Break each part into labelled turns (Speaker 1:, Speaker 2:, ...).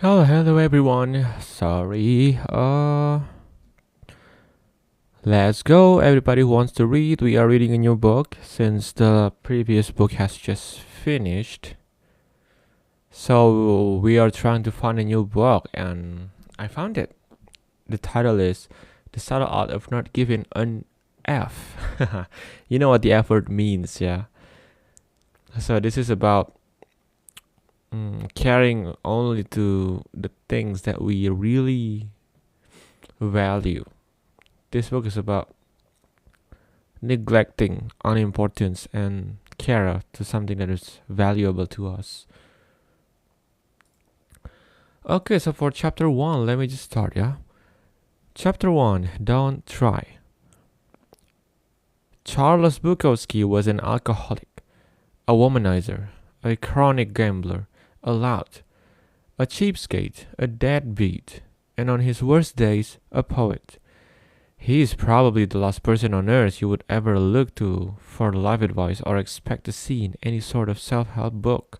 Speaker 1: Hello everyone. Sorry. Let's go. Everybody who wants to read. We are reading a new book since the previous book has just finished. So we are trying to find a new book, and I found it. The title is "The Subtle Art of Not Giving an F." You know what the F word means, yeah. So this is about caring only to the things that we really value. This book is about neglecting unimportance and care to something that is valuable to us. Okay, so for chapter 1, let me just start, yeah? Chapter 1, Don't Try. Charles Bukowski was an alcoholic, a womanizer, a chronic gambler, a lout, a cheapskate, a deadbeat, and on his worst days, a poet. He is probably the last person on earth you would ever look to for life advice or expect to see in any sort of self-help book,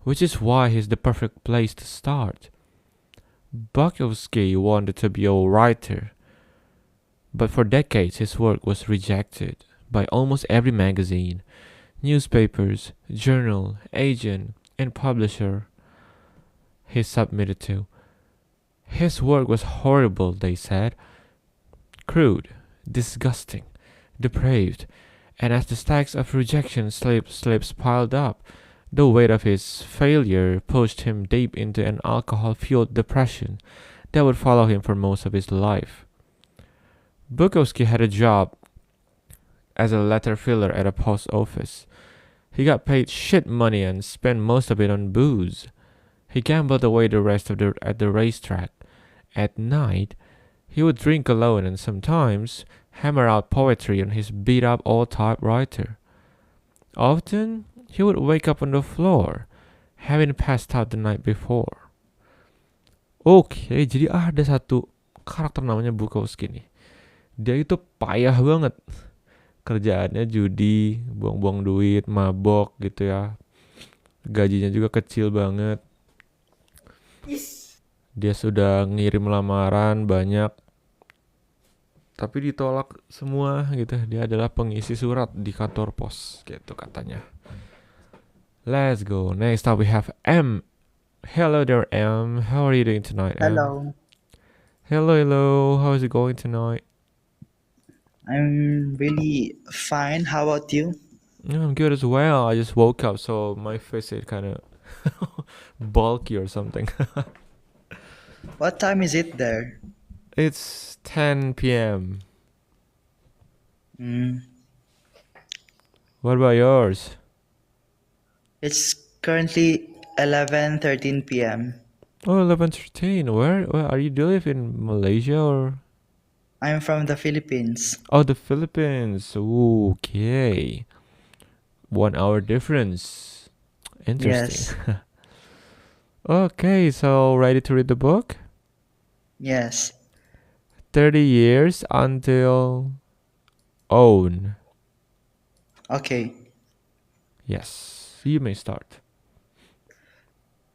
Speaker 1: which is why he's the perfect place to start. Bukowski wanted to be a writer, but for decades his work was rejected by almost every magazine, newspapers, journal, agent, and publisher he submitted to. His work was horrible, they said. Crude, disgusting, depraved, and as the stacks of rejection slips piled up, the weight of his failure pushed him deep into an alcohol-fueled depression that would follow him for most of his life. Bukowski had a job as a letter filler at a post office. He got paid shit money and spent most of it on booze. He gambled away the rest of at the racetrack. At night, he would drink alone and sometimes hammer out poetry on his beat-up old typewriter. Often, he would wake up on the floor, having passed out the night before. Oke, jadi ada satu karakter namanya Bukowski nih. Dia itu payah banget. Kerjaannya judi, buang-buang duit, mabok gitu ya. Gajinya juga kecil banget. Dia sudah ngirim lamaran banyak, tapi ditolak semua gitu. Dia adalah pengisi surat di kantor pos gitu katanya. Let's go. Next up we have M. Hello there, M. How are you doing tonight, M?
Speaker 2: Hello,
Speaker 1: Hello. How is it going tonight?
Speaker 2: I'm really fine. How about you?
Speaker 1: Yeah, I'm good as well. I just woke up, so my face is kind of bulky or something.
Speaker 2: What time is it there?
Speaker 1: It's 10 p.m.
Speaker 2: Mm,
Speaker 1: What about yours?
Speaker 2: it's currently 11:13 p.m.
Speaker 1: Oh, 11:13. Where are you? Do you live in Malaysia or?
Speaker 2: I'm from the Philippines.
Speaker 1: Oh, the Philippines. Okay. 1 hour difference. Interesting.
Speaker 2: Yes,
Speaker 1: Okay, so ready to read the book?
Speaker 2: yes.
Speaker 1: 30 years until own.
Speaker 2: Okay.
Speaker 1: Yes, you may start.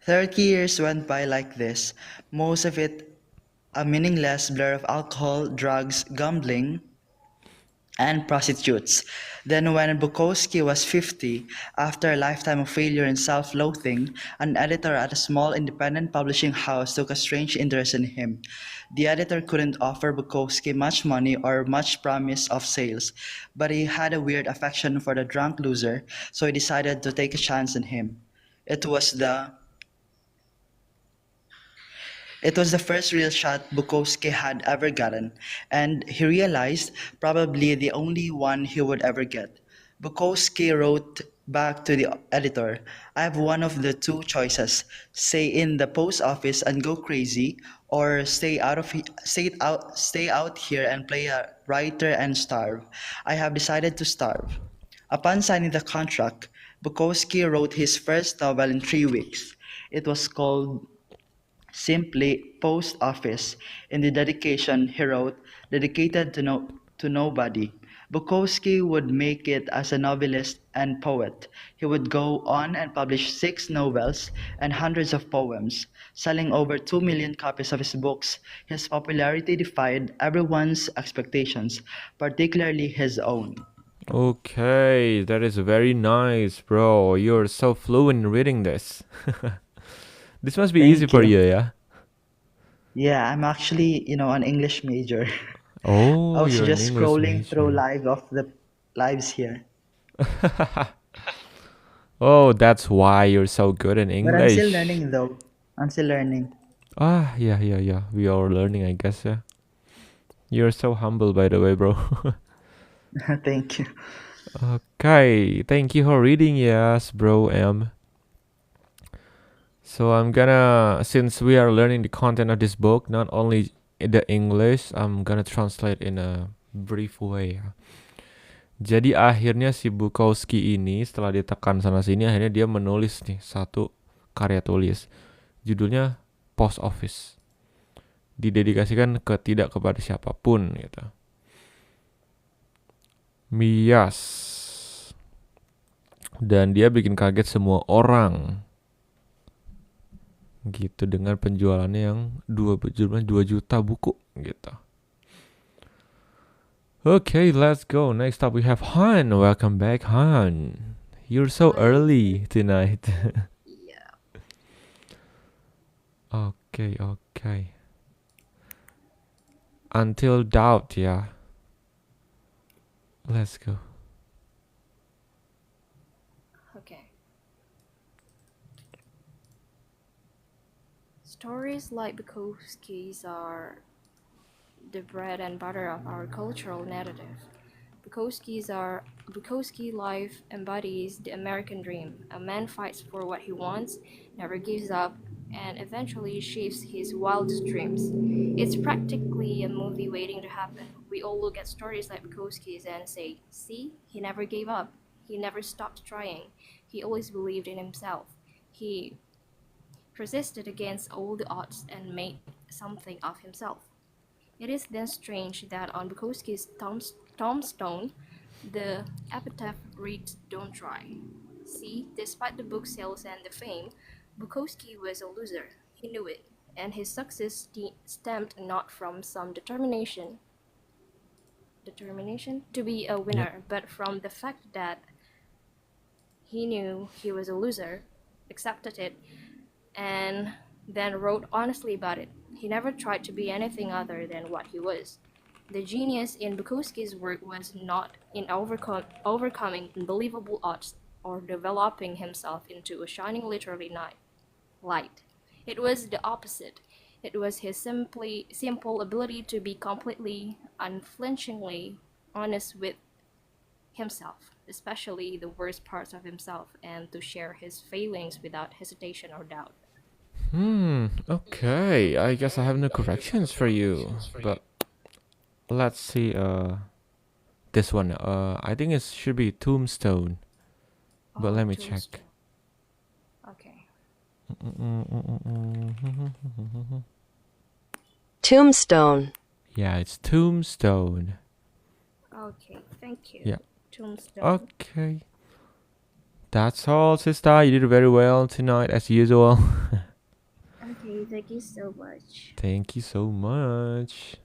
Speaker 2: 30 years went by like this, most of it a meaningless blur of alcohol, drugs, gambling, and prostitutes. Then, when Bukowski was 50, after a lifetime of failure and self loathing, an editor at a small independent publishing house took a strange interest in him. The editor couldn't offer Bukowski much money or much promise of sales, but he had a weird affection for the drunk loser, so he decided to take a chance on him. It was the it was the first real shot Bukowski had ever gotten, and he realized probably the only one he would ever get. Bukowski wrote back to the editor, I have one of the two choices: stay in the post office and go crazy, or stay out here and play a writer and starve. I have decided to starve. Upon signing the contract, Bukowski wrote his first novel in 3 weeks. It was called simply post office. In the dedication he wrote, dedicated to nobody. Bukowski would make it as a novelist and poet. He would go on and publish six novels and hundreds of poems, selling over 2 million copies of his books. His popularity defied everyone's expectations, particularly his own.
Speaker 1: Okay, that is very nice, bro. You're so fluent in reading this. This must be easy
Speaker 2: Thank
Speaker 1: for
Speaker 2: you.
Speaker 1: you, yeah?
Speaker 2: Yeah, I'm actually, an English major. I
Speaker 1: Oh,
Speaker 2: was
Speaker 1: you're an
Speaker 2: just
Speaker 1: English
Speaker 2: scrolling through
Speaker 1: major.
Speaker 2: the lives here.
Speaker 1: Oh, that's why you're so good in
Speaker 2: But I'm still
Speaker 1: English.
Speaker 2: learning though. I'm still learning.
Speaker 1: Ah, yeah, yeah, yeah. We are learning, I guess, yeah. You're so humble, by the way, bro.
Speaker 2: Thank you.
Speaker 1: Okay, thank you for reading, yes, bro M. So I'm gonna, since we are learning the content of this book, not only in the English, I'm gonna translate in a brief way. Jadi akhirnya si Bukowski ini setelah ditekan sana sini, akhirnya dia menulis nih satu karya tulis. Judulnya Post Office. Didedikasikan tidak kepada siapapun gitu. Mias. Dan dia bikin kaget semua orang. Gitu dengan penjualannya yang jumlah 2 juta buku gitu. Okay, let's go. Next up we have Han. Welcome back, Han. You're so
Speaker 3: Hi.
Speaker 1: early tonight.
Speaker 3: Yeah.
Speaker 1: Okay. Until Doubt, yeah. Let's go.
Speaker 3: Okay. Stories like Bukowski's are the bread and butter of our cultural narrative. Bukowski life embodies the American dream. A man fights for what he wants, never gives up, and eventually achieves his wildest dreams. It's practically a movie waiting to happen. We all look at stories like Bukowski's and say, "See, he never gave up. He never stopped trying. He always believed in himself. He persisted against all the odds and made something of himself." It is then strange that on Bukowski's tombstone, the epitaph reads, "Don't try." See, despite the book sales and the fame, Bukowski was a loser. He knew it, and his success stemmed not from some determination to be a winner, but from the fact that he knew he was a loser, accepted it, and then wrote honestly about it. He never tried to be anything other than what he was. The genius in Bukowski's work was not in overcoming unbelievable odds or developing himself into a shining literary light. It was the opposite. It was his simple ability to be completely, unflinchingly honest with himself, especially the worst parts of himself, and to share his failings without hesitation or doubt.
Speaker 1: Okay. I guess I have no corrections for you. But let's see this one. I think it should be Tombstone. But let me check.
Speaker 3: Tombstone. Okay.
Speaker 4: Tombstone.
Speaker 1: Yeah, it's Tombstone.
Speaker 3: Okay, thank you.
Speaker 1: Yeah.
Speaker 3: Tombstone.
Speaker 1: Okay. That's all, sister. You did very well tonight, as usual.
Speaker 3: Okay, thank you so much.
Speaker 1: Thank you so much.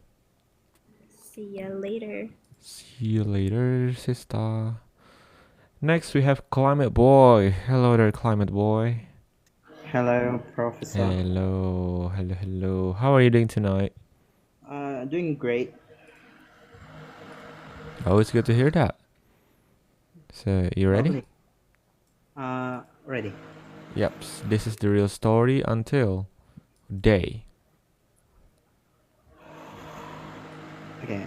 Speaker 3: See ya later.
Speaker 1: See you later, sister. Next, we have Climate Boy. Hello there, Climate Boy.
Speaker 5: Hello, Professor.
Speaker 1: Hello. How are you doing tonight?
Speaker 5: Doing great.
Speaker 1: Oh, it's good to hear that. So, you ready?
Speaker 5: Okay. Ready.
Speaker 1: Yep. This is the real story until day.
Speaker 5: Okay.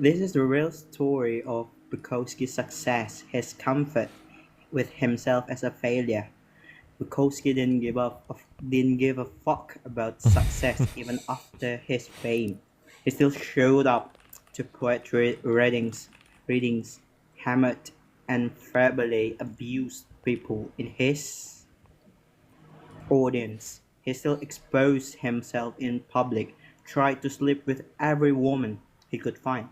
Speaker 5: This is the real story of Bukowski's success, his comfort with himself as a failure. Bukowski didn't give a fuck about success even after his fame. He still showed up to poetry readings, hammered and verbally abused people in his audience. He still exposed himself in public, tried to sleep with every woman he could find.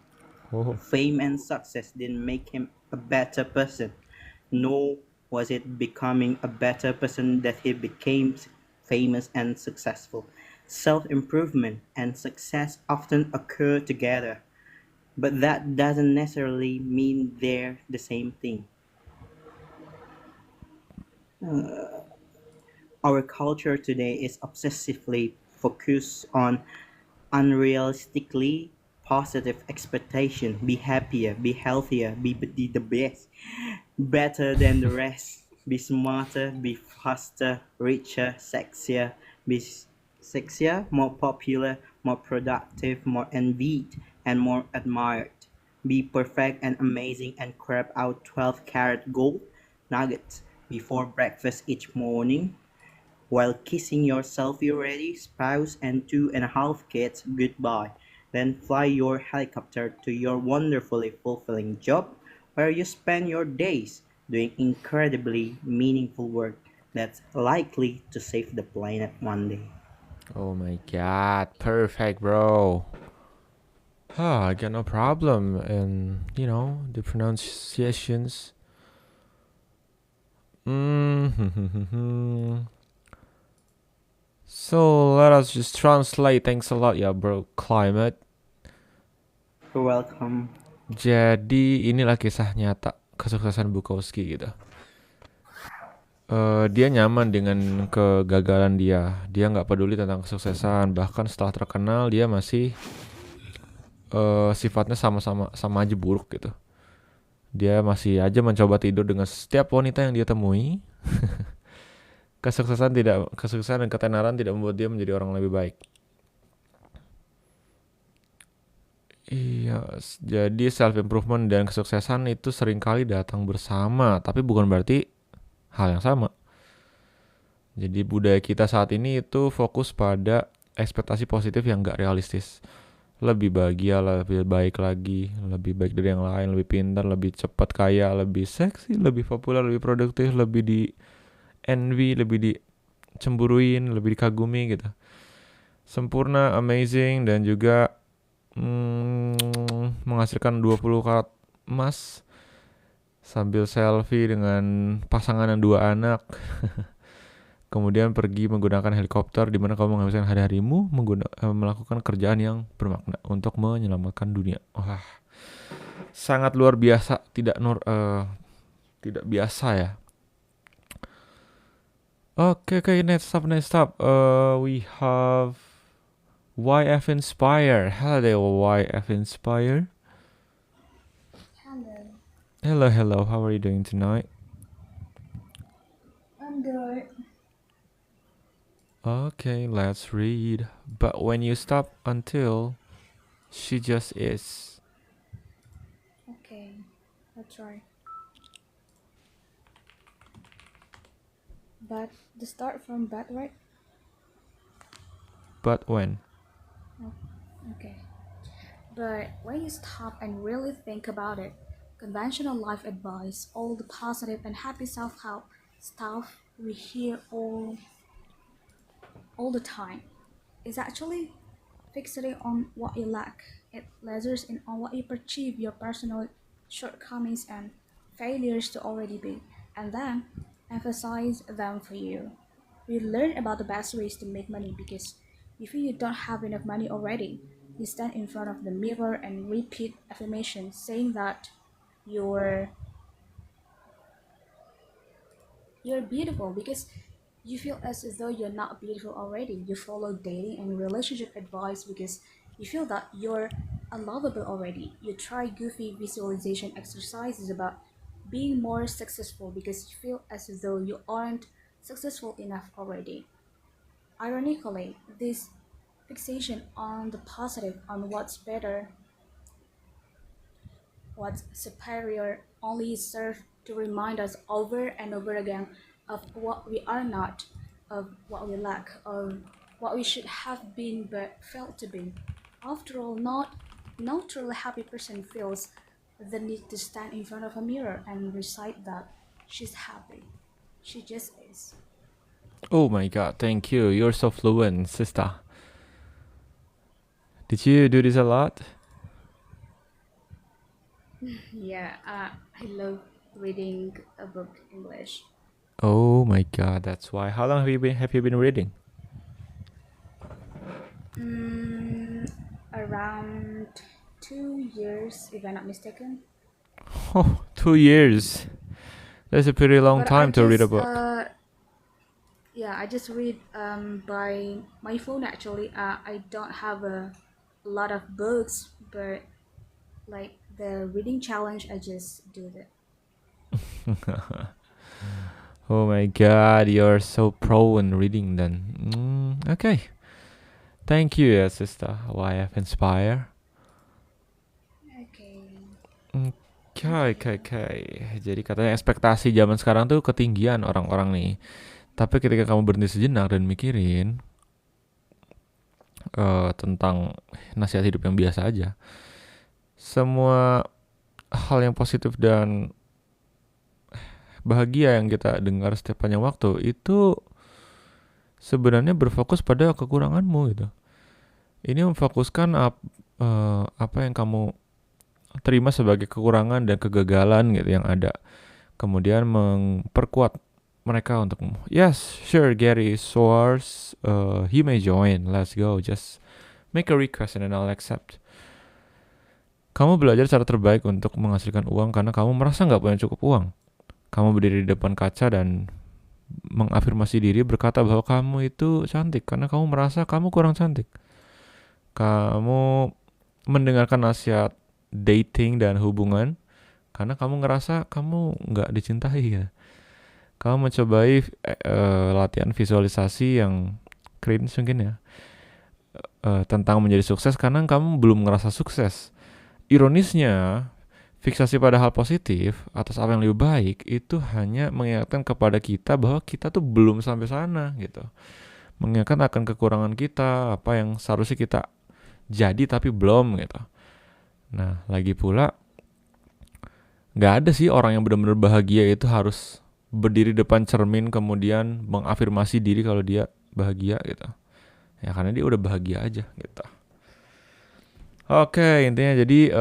Speaker 1: Oh.
Speaker 5: Fame and success didn't make him a better person, nor was it becoming a better person that he became famous and successful. Self improvement and success often occur together, but that doesn't necessarily mean they're the same thing. Our culture today is obsessively focused on unrealistically positive expectation. Be happier, be healthier, be the best, better than the rest. Be smarter, be faster, richer, sexier, be sexier, more popular, more productive, more envied, and more admired. Be perfect and amazing and crab out 12-carat gold nuggets before breakfast each morning while kissing your selfie-ready spouse and 2.5 kids goodbye. Then fly your helicopter to your wonderfully fulfilling job where you spend your days doing incredibly meaningful work that's likely to save the planet one day.
Speaker 1: Oh my god, perfect, bro. I got no problem, and the pronunciations. Mm. So let us just translate. Thanks a lot ya, bro. Climate.
Speaker 5: You're welcome.
Speaker 1: Jadi inilah kisah nyata kesuksesan Bukowski gitu. Dia nyaman dengan kegagalan dia. Dia nggak peduli tentang kesuksesan. Bahkan setelah terkenal dia masih sifatnya sama aja buruk gitu. Dia masih aja mencoba tidur dengan setiap wanita yang dia temui. Kesuksesan dan ketenaran tidak membuat dia menjadi orang lebih baik. Iya, jadi self improvement dan kesuksesan itu seringkali datang bersama, tapi bukan berarti hal yang sama. Jadi budaya kita saat ini itu fokus pada ekspektasi positif yang gak realistis. Lebih bahagia, lebih baik lagi, lebih baik dari yang lain, lebih pintar, lebih cepat kaya, lebih seksi, lebih populer, lebih produktif, lebih di envy, lebih dicemburuin, lebih dikagumi gitu. Sempurna, amazing, dan juga menghasilkan 20 karat emas sambil selfie dengan pasangan dan 2 anak. Kemudian pergi menggunakan helikopter di mana kamu menghabiskan hari-harimu melakukan kerjaan yang bermakna untuk menyelamatkan dunia. Wah, sangat luar biasa, tidak biasa ya. Okay, next up. We have YF Inspire. Hello there, YF Inspire. Hello. How are you doing tonight?
Speaker 3: I'm good.
Speaker 1: Okay, let's read. But when you stop until she just is.
Speaker 3: Okay, let's try. But the start from but, right?
Speaker 1: But when?
Speaker 3: Okay. But when you stop and really think about it, conventional life advice, all the positive and happy self-help stuff we hear all the time, is actually fixating on what you lack. It lasers in on what you perceive your personal shortcomings and failures to already be, and then emphasize them for you. We learn about the best ways to make money because you feel you don't have enough money already. You stand in front of the mirror and repeat affirmations saying that you're you're beautiful because you feel as though you're not beautiful already. You follow dating and relationship advice because you feel that you're unlovable already. You try goofy visualization exercises about being more successful because you feel as though you aren't successful enough already. Ironically, this fixation on the positive, on what's better, what's superior, only serves to remind us over and over again of what we are not, of what we lack, of what we should have been but failed to be. After all, no truly happy person feels the need to stand in front of a mirror and recite that she's happy. She just is.
Speaker 1: Oh my god, thank you. You're so fluent, sister. Did you do this a lot?
Speaker 6: Yeah, I love reading a book English.
Speaker 1: Oh my god, that's why. How long have you been reading?
Speaker 6: Mm, Around 2 years, if I'm not mistaken.
Speaker 1: Oh, 2 years. That's a pretty long
Speaker 6: But I
Speaker 1: time to read a
Speaker 6: just,
Speaker 1: book.
Speaker 6: yeah, I just read by my phone actually. I don't have a lot of books, but like the reading challenge, I just do that.
Speaker 1: Oh my god, you're so pro in reading then. Okay. Thank you ya, sister. YF Inspire.
Speaker 6: Okay,
Speaker 1: Okay,
Speaker 6: thank you.
Speaker 1: okay, okay. Jadi katanya ekspektasi zaman sekarang tuh ketinggian orang-orang nih. Tapi ketika kamu berhenti sejenak dan mikirin tentang nasihat hidup yang biasa aja, semua hal yang positif dan bahagia yang kita dengar setiap panjang waktu itu sebenarnya berfokus pada kekuranganmu gitu. Ini memfokuskan apa yang kamu terima sebagai kekurangan dan kegagalan gitu yang ada. Kemudian memperkuat mereka untuk yes, sure Gary Soares, he may join. Let's go. Just make a request and then I'll accept. Kamu belajar cara terbaik untuk menghasilkan uang karena kamu merasa nggak punya cukup uang. Kamu berdiri di depan kaca dan mengafirmasi diri berkata bahwa kamu itu cantik karena kamu merasa kamu kurang cantik. Kamu mendengarkan nasihat dating dan hubungan karena kamu ngerasa kamu nggak dicintai ya. Kamu mencobai latihan visualisasi yang cringe mungkin ya, tentang menjadi sukses karena kamu belum ngerasa sukses. Ironisnya, fiksasi pada hal positif atas apa yang lebih baik itu hanya mengingatkan kepada kita bahwa kita tuh belum sampai sana gitu. Mengingatkan akan kekurangan kita, apa yang seharusnya kita jadi tapi belum gitu. Nah, lagi pula nggak ada sih orang yang benar-benar bahagia itu harus berdiri depan cermin kemudian mengafirmasi diri kalau dia bahagia gitu. Ya karena dia udah bahagia aja gitu. Oke, intinya jadi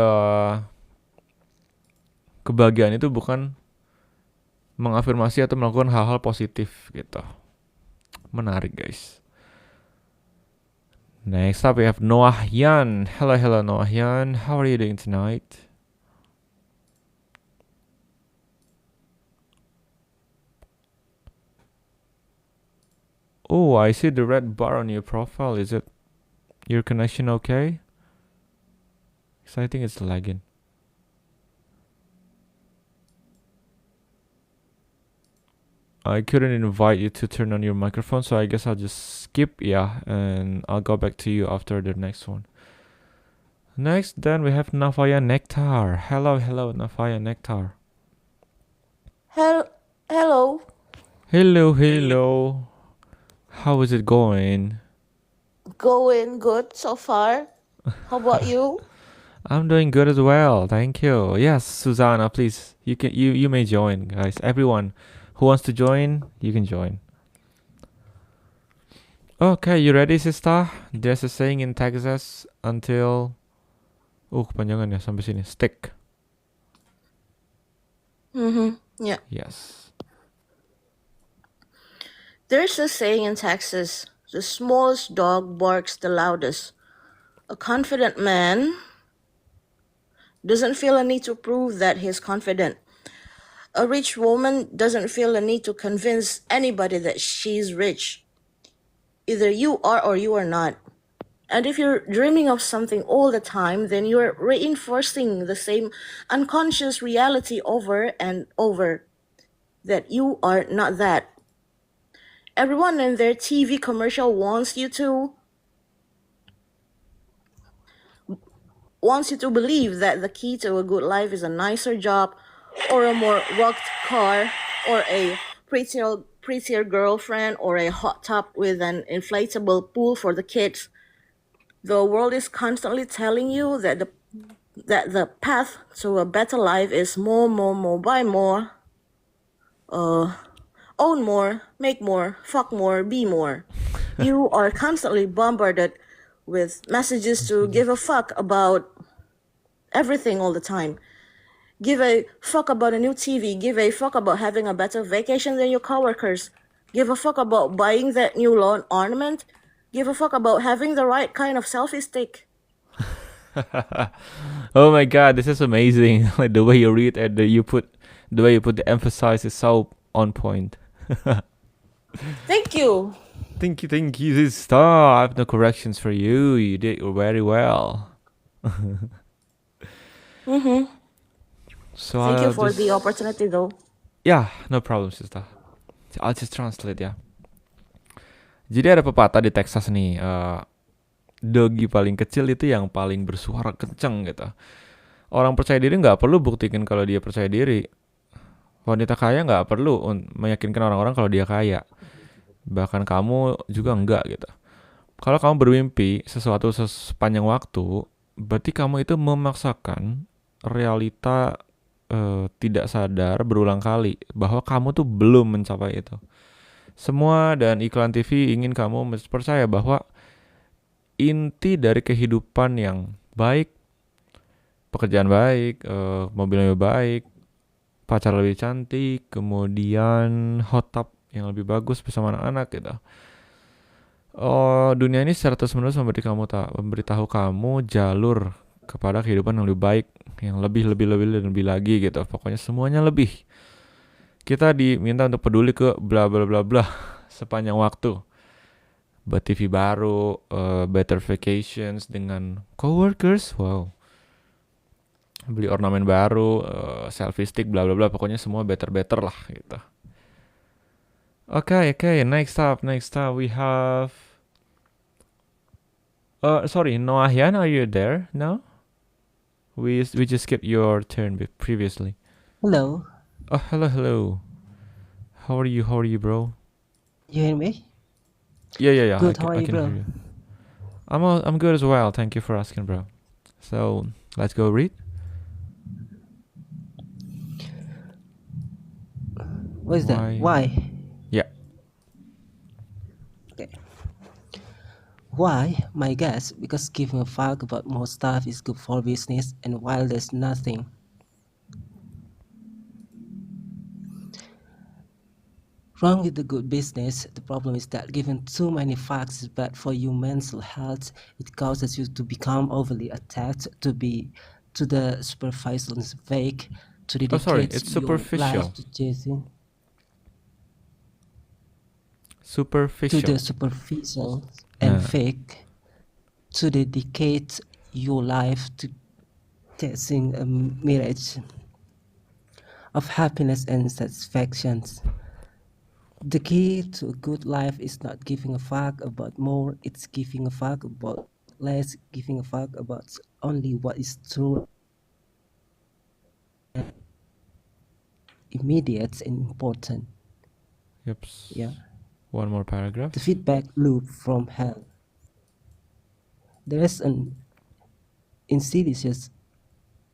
Speaker 1: kebahagiaan itu bukan mengafirmasi atau melakukan hal-hal positif gitu. Menarik guys. Next up we have Noah Yan. Hello Noah Yan. How are you doing tonight? Oh, I see the red bar on your profile. Is it your connection okay? Because I think it's lagging. I couldn't invite you to turn on your microphone, so I guess I'll just skip, and I'll go back to you after the next one. Next, then we have Nafaya Nectar. Hello, Nafaya Nectar.
Speaker 7: Hello.
Speaker 1: Hello. How is it going?
Speaker 7: Going good so far. How about you?
Speaker 1: I'm doing good as well, thank you. Yes, Susanna, please, you may join, guys. Everyone who wants to join, you can join. Okay, you ready, sister? There's a saying in Texas until kepanjangan ya sampai sini. Stick.
Speaker 7: Yeah.
Speaker 1: Yes.
Speaker 7: There's a saying in Texas, the smallest dog barks the loudest. A confident man doesn't feel a need to prove that he's confident. A rich woman doesn't feel a need to convince anybody that she's rich. Either you are or you are not. And if you're dreaming of something all the time, then you're reinforcing the same unconscious reality over and over, that you are not that. Everyone in their TV commercial wants you to believe that the key to a good life is a nicer job, or a more rugged car, or a prettier girlfriend, or a hot tub with an inflatable pool for the kids. The world is constantly telling you that the path to a better life is more, buy more, own more, make more, fuck more, be more. You are constantly bombarded with messages to give a fuck about everything all the time. Give a fuck about a new TV. Give a fuck about having a better vacation than your coworkers. Give a fuck about buying that new lawn ornament. Give a fuck about having the right kind of selfie stick.
Speaker 1: Oh my god, this is amazing. Like the way you read and the way you put the emphasis is so on point.
Speaker 7: Thank you.
Speaker 1: Thank you, sister. I have no corrections for you. You did very well. So
Speaker 7: Thank you
Speaker 1: I'll
Speaker 7: for the
Speaker 1: just
Speaker 7: opportunity, though.
Speaker 1: yeah, no problem, sister. I'll just translate ya. Jadi ada pepatah di Texas nih, doggy paling kecil itu yang paling bersuara kenceng gitu. Orang percaya diri nggak perlu buktikan kalau dia percaya diri. Wanita kaya nggak perlu meyakinkan orang-orang kalau dia kaya. Bahkan kamu juga enggak gitu. Kalau kamu bermimpi sesuatu sepanjang waktu, berarti kamu itu memaksakan realita tidak sadar berulang kali bahwa kamu tuh belum mencapai itu. Semua dan iklan TV ingin kamu percaya bahwa inti dari kehidupan yang baik, pekerjaan baik, mobil yang lebih baik, pacar lebih cantik, kemudian hot tub yang lebih bagus bersama anak-anak gitu. Oh, dunia ini secara terus-menerus memberitahu kamu jalur kepada kehidupan yang lebih baik, yang lebih dan lebih lagi gitu. Pokoknya semuanya lebih. Kita diminta untuk peduli ke bla bla bla bla sepanjang waktu. Buat TV baru, better vacations dengan coworkers, wow. Beli ornamen baru, selfie stick, bla bla bla. Pokoknya semua better lah gitu. Okay. Next up, we have. Sorry, Noahyan, are you there now? We just skipped your turn previously.
Speaker 8: Hello,
Speaker 1: Oh, hello. How are you, bro?
Speaker 8: you hear me?
Speaker 1: Yeah.
Speaker 8: Good,
Speaker 1: I
Speaker 8: how are you,
Speaker 1: can
Speaker 8: bro?
Speaker 1: hear you. I'm good as well. Thank you for asking, bro. So let's go read.
Speaker 8: What is that? Why?
Speaker 1: Yeah.
Speaker 8: Okay. Why? My guess, because giving a fuck about more stuff is good for business, and while there's nothing wrong with the good business, the problem is that giving too many fucks is bad for your mental health. It causes you to become overly attached, to the superficial and vague, to
Speaker 1: Oh, sorry,
Speaker 8: dedicate
Speaker 1: it's
Speaker 8: your
Speaker 1: superficial.
Speaker 8: life to chasing. To
Speaker 1: Superficial.
Speaker 8: the superficial and fake, to dedicate your life to chasing a mirage of happiness and satisfactions. The key to a good life is not giving a fuck about more, it's giving a fuck about less, giving a fuck about only what is true, immediate and important.
Speaker 1: Yep.
Speaker 8: Yeah.
Speaker 1: One more paragraph.
Speaker 8: The feedback loop from hell. There is an insidious,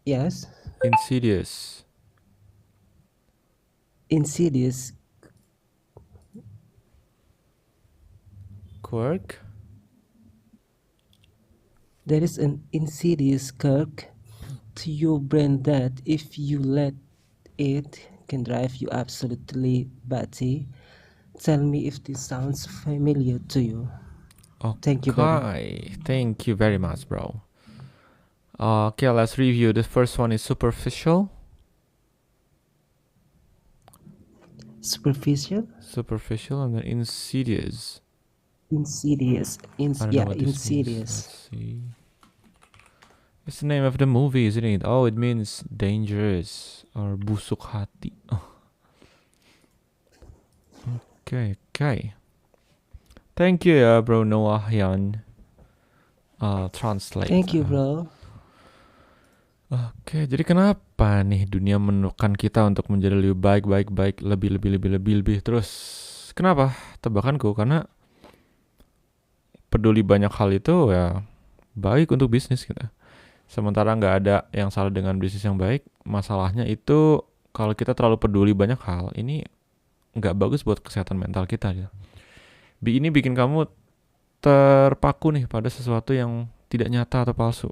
Speaker 8: yes, insidious
Speaker 1: quirk.
Speaker 8: There is an insidious quirk to your brain that, if you let it, can drive you absolutely batty. Tell me if this sounds familiar to you. Thank you, buddy.
Speaker 1: Okay, thank you very much, bro. Okay, let's review. The first one is superficial.
Speaker 8: Superficial?
Speaker 1: Superficial, and then insidious.
Speaker 8: Insidious.
Speaker 1: I don't know what this means.
Speaker 8: Insidious.
Speaker 1: Let's see. It's the name of the movie, isn't it? Oh, it means dangerous or busuk hati. Oh. Okay. Thank you, bro Noahyan. Translate.
Speaker 8: Thank you, bro.
Speaker 1: Oke, jadi kenapa nih dunia menekan kita untuk menjadi lebih baik, lebih terus? Kenapa? Tebakanku karena peduli banyak hal itu ya baik untuk bisnis kita. Sementara nggak ada yang salah dengan bisnis yang baik. Masalahnya itu kalau kita terlalu peduli banyak hal, ini nggak bagus buat kesehatan mental kita. Ya. Ini bikin kamu terpaku nih pada sesuatu yang tidak nyata atau palsu.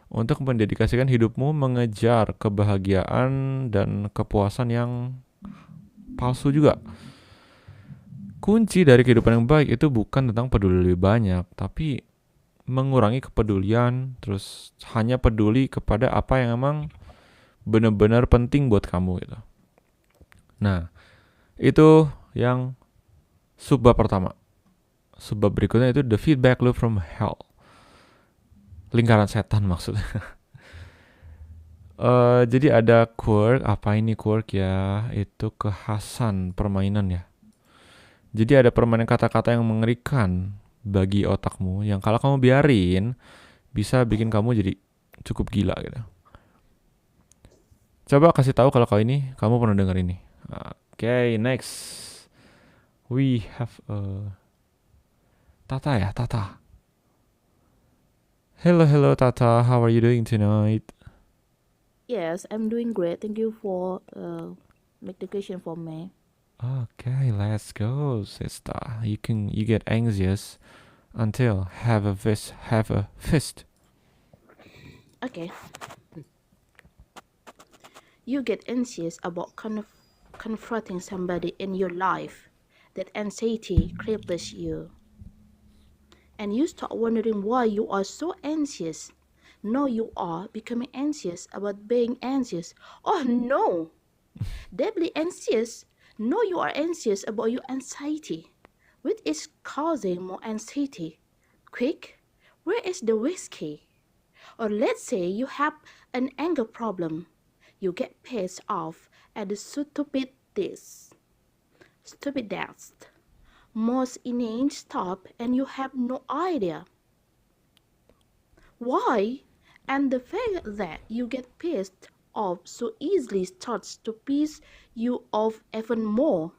Speaker 1: untuk mendedikasikan hidupmu mengejar kebahagiaan dan kepuasan yang palsu juga. Kunci dari kehidupan yang baik itu bukan tentang peduli lebih banyak, tapi mengurangi kepedulian, terus hanya peduli kepada apa yang emang benar-benar penting buat kamu gitu. Nah, itu yang subbab pertama. Subbab berikutnya itu the feedback loop from hell. Lingkaran setan maksudnya. Jadi ada quirk, apa ini quirk ya? Itu kekhasan permainan ya. Jadi ada permainan kata-kata yang mengerikan bagi otakmu, yang kalau kamu biarin bisa bikin kamu jadi cukup gila gitu. Coba kasih tahu kalau kau ini kamu pernah dengar ini. Okay, next we have Tata ya, Tata. Hello Tata, how are you doing tonight?
Speaker 7: Yes, I'm doing great. Thank you for make the question for me.
Speaker 1: Okay, let's go, sister. You get anxious until have a fist.
Speaker 7: Okay. You get anxious about confronting somebody in your life. That anxiety cripples you. And you start wondering why you are so anxious. No, you are becoming anxious about being anxious. Oh no! Deeply anxious. No, you are anxious about your anxiety, which is causing more anxiety. Quick, where is the whiskey? Or let's say you have an anger problem. You get pissed off at the stupidest, most inane stuff, and you have no idea why. And the fact that you get pissed off so easily starts to piss you off even more.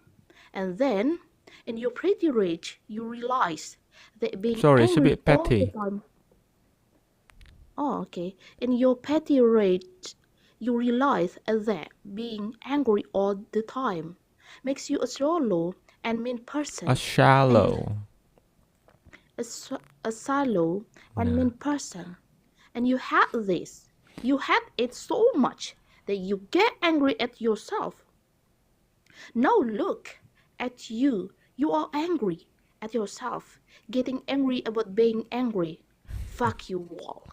Speaker 7: And then, in your petty rage, you realize that being
Speaker 1: Sorry, it's a
Speaker 7: angry
Speaker 1: bit
Speaker 7: all the
Speaker 1: petty.
Speaker 7: time. Oh, okay. In your petty rage, you realize that being angry all the time makes you a shallow and mean person.
Speaker 1: A shallow.
Speaker 7: A shallow and mean person. And you had this. You had it so much that you get angry at yourself. Now look at you. You are angry at yourself. Getting angry about being angry. Fuck you all.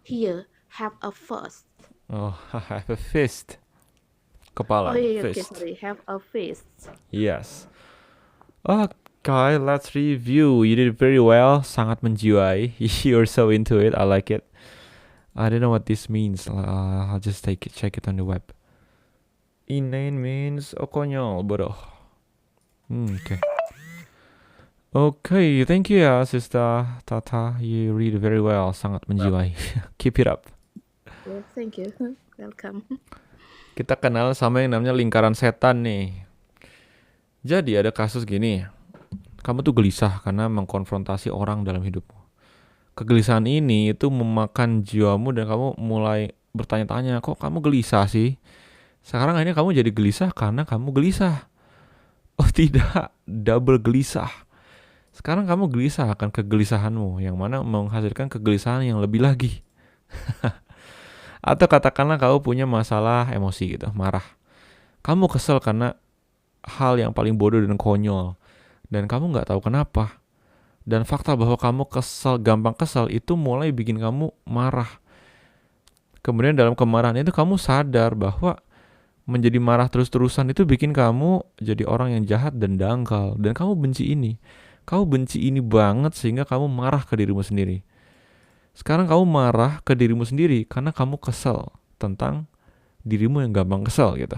Speaker 7: Here, have a fist.
Speaker 1: Oh, I have a fist. Kepala,
Speaker 7: Oh yeah, okay,
Speaker 1: fist.
Speaker 7: sorry. Have a fist.
Speaker 1: Yes. Okay, let's review. You did very well. Sangat menjiwai. You're so into it. I like it. I don't know what this means. I'll just check it on the web. Inane means konyol, bodoh. Okay. Okay, thank you ya, Sister Tata. You read very well. Sangat menjiwai. Keep it up.
Speaker 7: Yeah, thank you. Welcome.
Speaker 1: Kita kenal sama yang namanya lingkaran setan nih. Jadi ada kasus gini. Kamu tuh gelisah karena mengkonfrontasi orang dalam hidupmu. Kegelisahan ini itu memakan jiwamu dan kamu mulai bertanya-tanya, kok kamu gelisah sih? Sekarang akhirnya kamu jadi gelisah karena kamu gelisah. Oh tidak, double gelisah. Sekarang kamu gelisah akan kegelisahanmu, yang mana menghasilkan kegelisahan yang lebih lagi. Atau katakanlah kamu punya masalah emosi gitu, marah. Kamu kesel karena hal yang paling bodoh dan konyol. Dan kamu gak tahu kenapa. Dan fakta bahwa kamu gampang kesel itu mulai bikin kamu marah. Kemudian dalam kemarahan itu kamu sadar bahwa menjadi marah terus-terusan itu bikin kamu jadi orang yang jahat dan dangkal. Dan kamu benci ini. Kamu benci ini banget sehingga kamu marah ke dirimu sendiri. Sekarang kamu marah ke dirimu sendiri karena kamu kesel tentang dirimu yang gampang kesel gitu.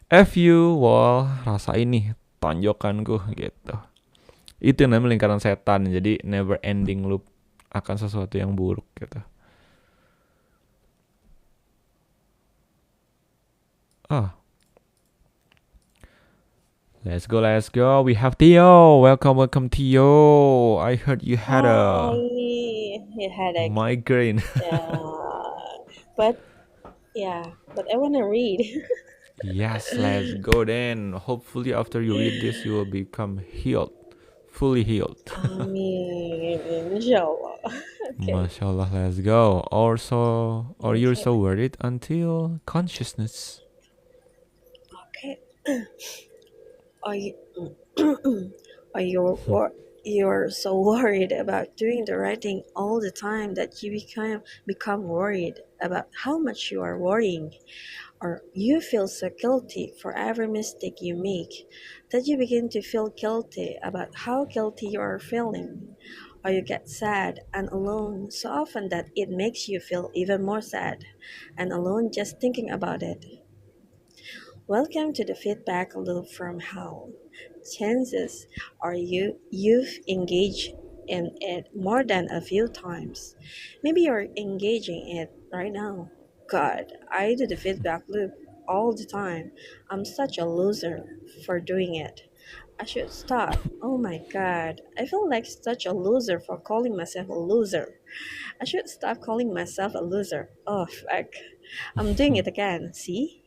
Speaker 1: FU, wall, rasa ini tonjokanku gitu. Itu namanya lingkaran setan. Jadi never ending loop akan sesuatu yang buruk gitu. Let's go. We have Theo. Welcome Theo. I heard you had a migraine.
Speaker 9: But I want to read.
Speaker 1: Yes, let's go then. Hopefully after you read this, you will become healed. Fully healed.
Speaker 9: Amin, inshallah. Okay.
Speaker 1: Masya Allah, let's go. Or you're
Speaker 9: Okay.
Speaker 1: so worried until consciousness.
Speaker 9: Okay. Are you are you or you're so worried about doing the right thing all the time that you become worried about how much you are worrying, or you feel so guilty for every mistake you make that you begin to feel guilty about how guilty you are feeling, or you get sad and alone so often that it makes you feel even more sad and alone just thinking about it. Welcome to the feedback loop from hell. Chances are you've engaged in it more than a few times. Maybe you're engaging it right now. God, I do the feedback loop all the time. I'm such a loser for doing it. I should stop. Oh my god. I feel like such a loser for calling myself a loser. I should stop calling myself a loser. Oh fuck. I'm doing it again. See?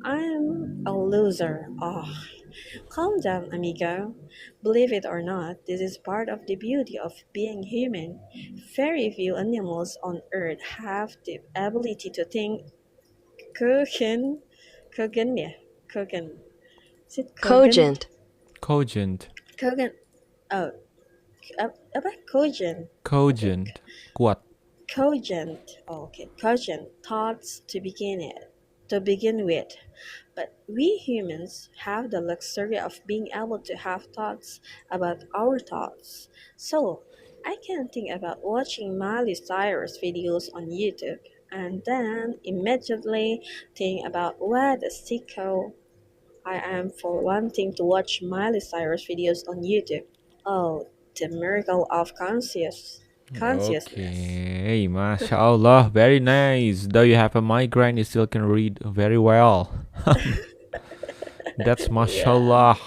Speaker 9: I'm a loser. Oh, calm down, amigo. Believe it or not, this is part of the beauty of being human. Very few animals on earth have the ability to think. Kogan, Kogan, yeah, Kogan. Is it Kogan?
Speaker 4: Cogent.
Speaker 1: Cogent.
Speaker 9: Kogan. Oh, apa? Kogan. Okay.
Speaker 1: Cogent. Kuat.
Speaker 9: Cogent. Oh, okay. Cogent thoughts to begin with. But we humans have the luxury of being able to have thoughts about our thoughts. So I can think about watching Miley Cyrus videos on YouTube and then immediately think about what a sicko I am for wanting to watch Miley Cyrus videos on YouTube. Oh, the miracle of consciousness.
Speaker 1: Okay, Masya Allah, very nice. Though you have a migraine, you still can read very well. That's Masya
Speaker 9: Yeah.
Speaker 1: Allah.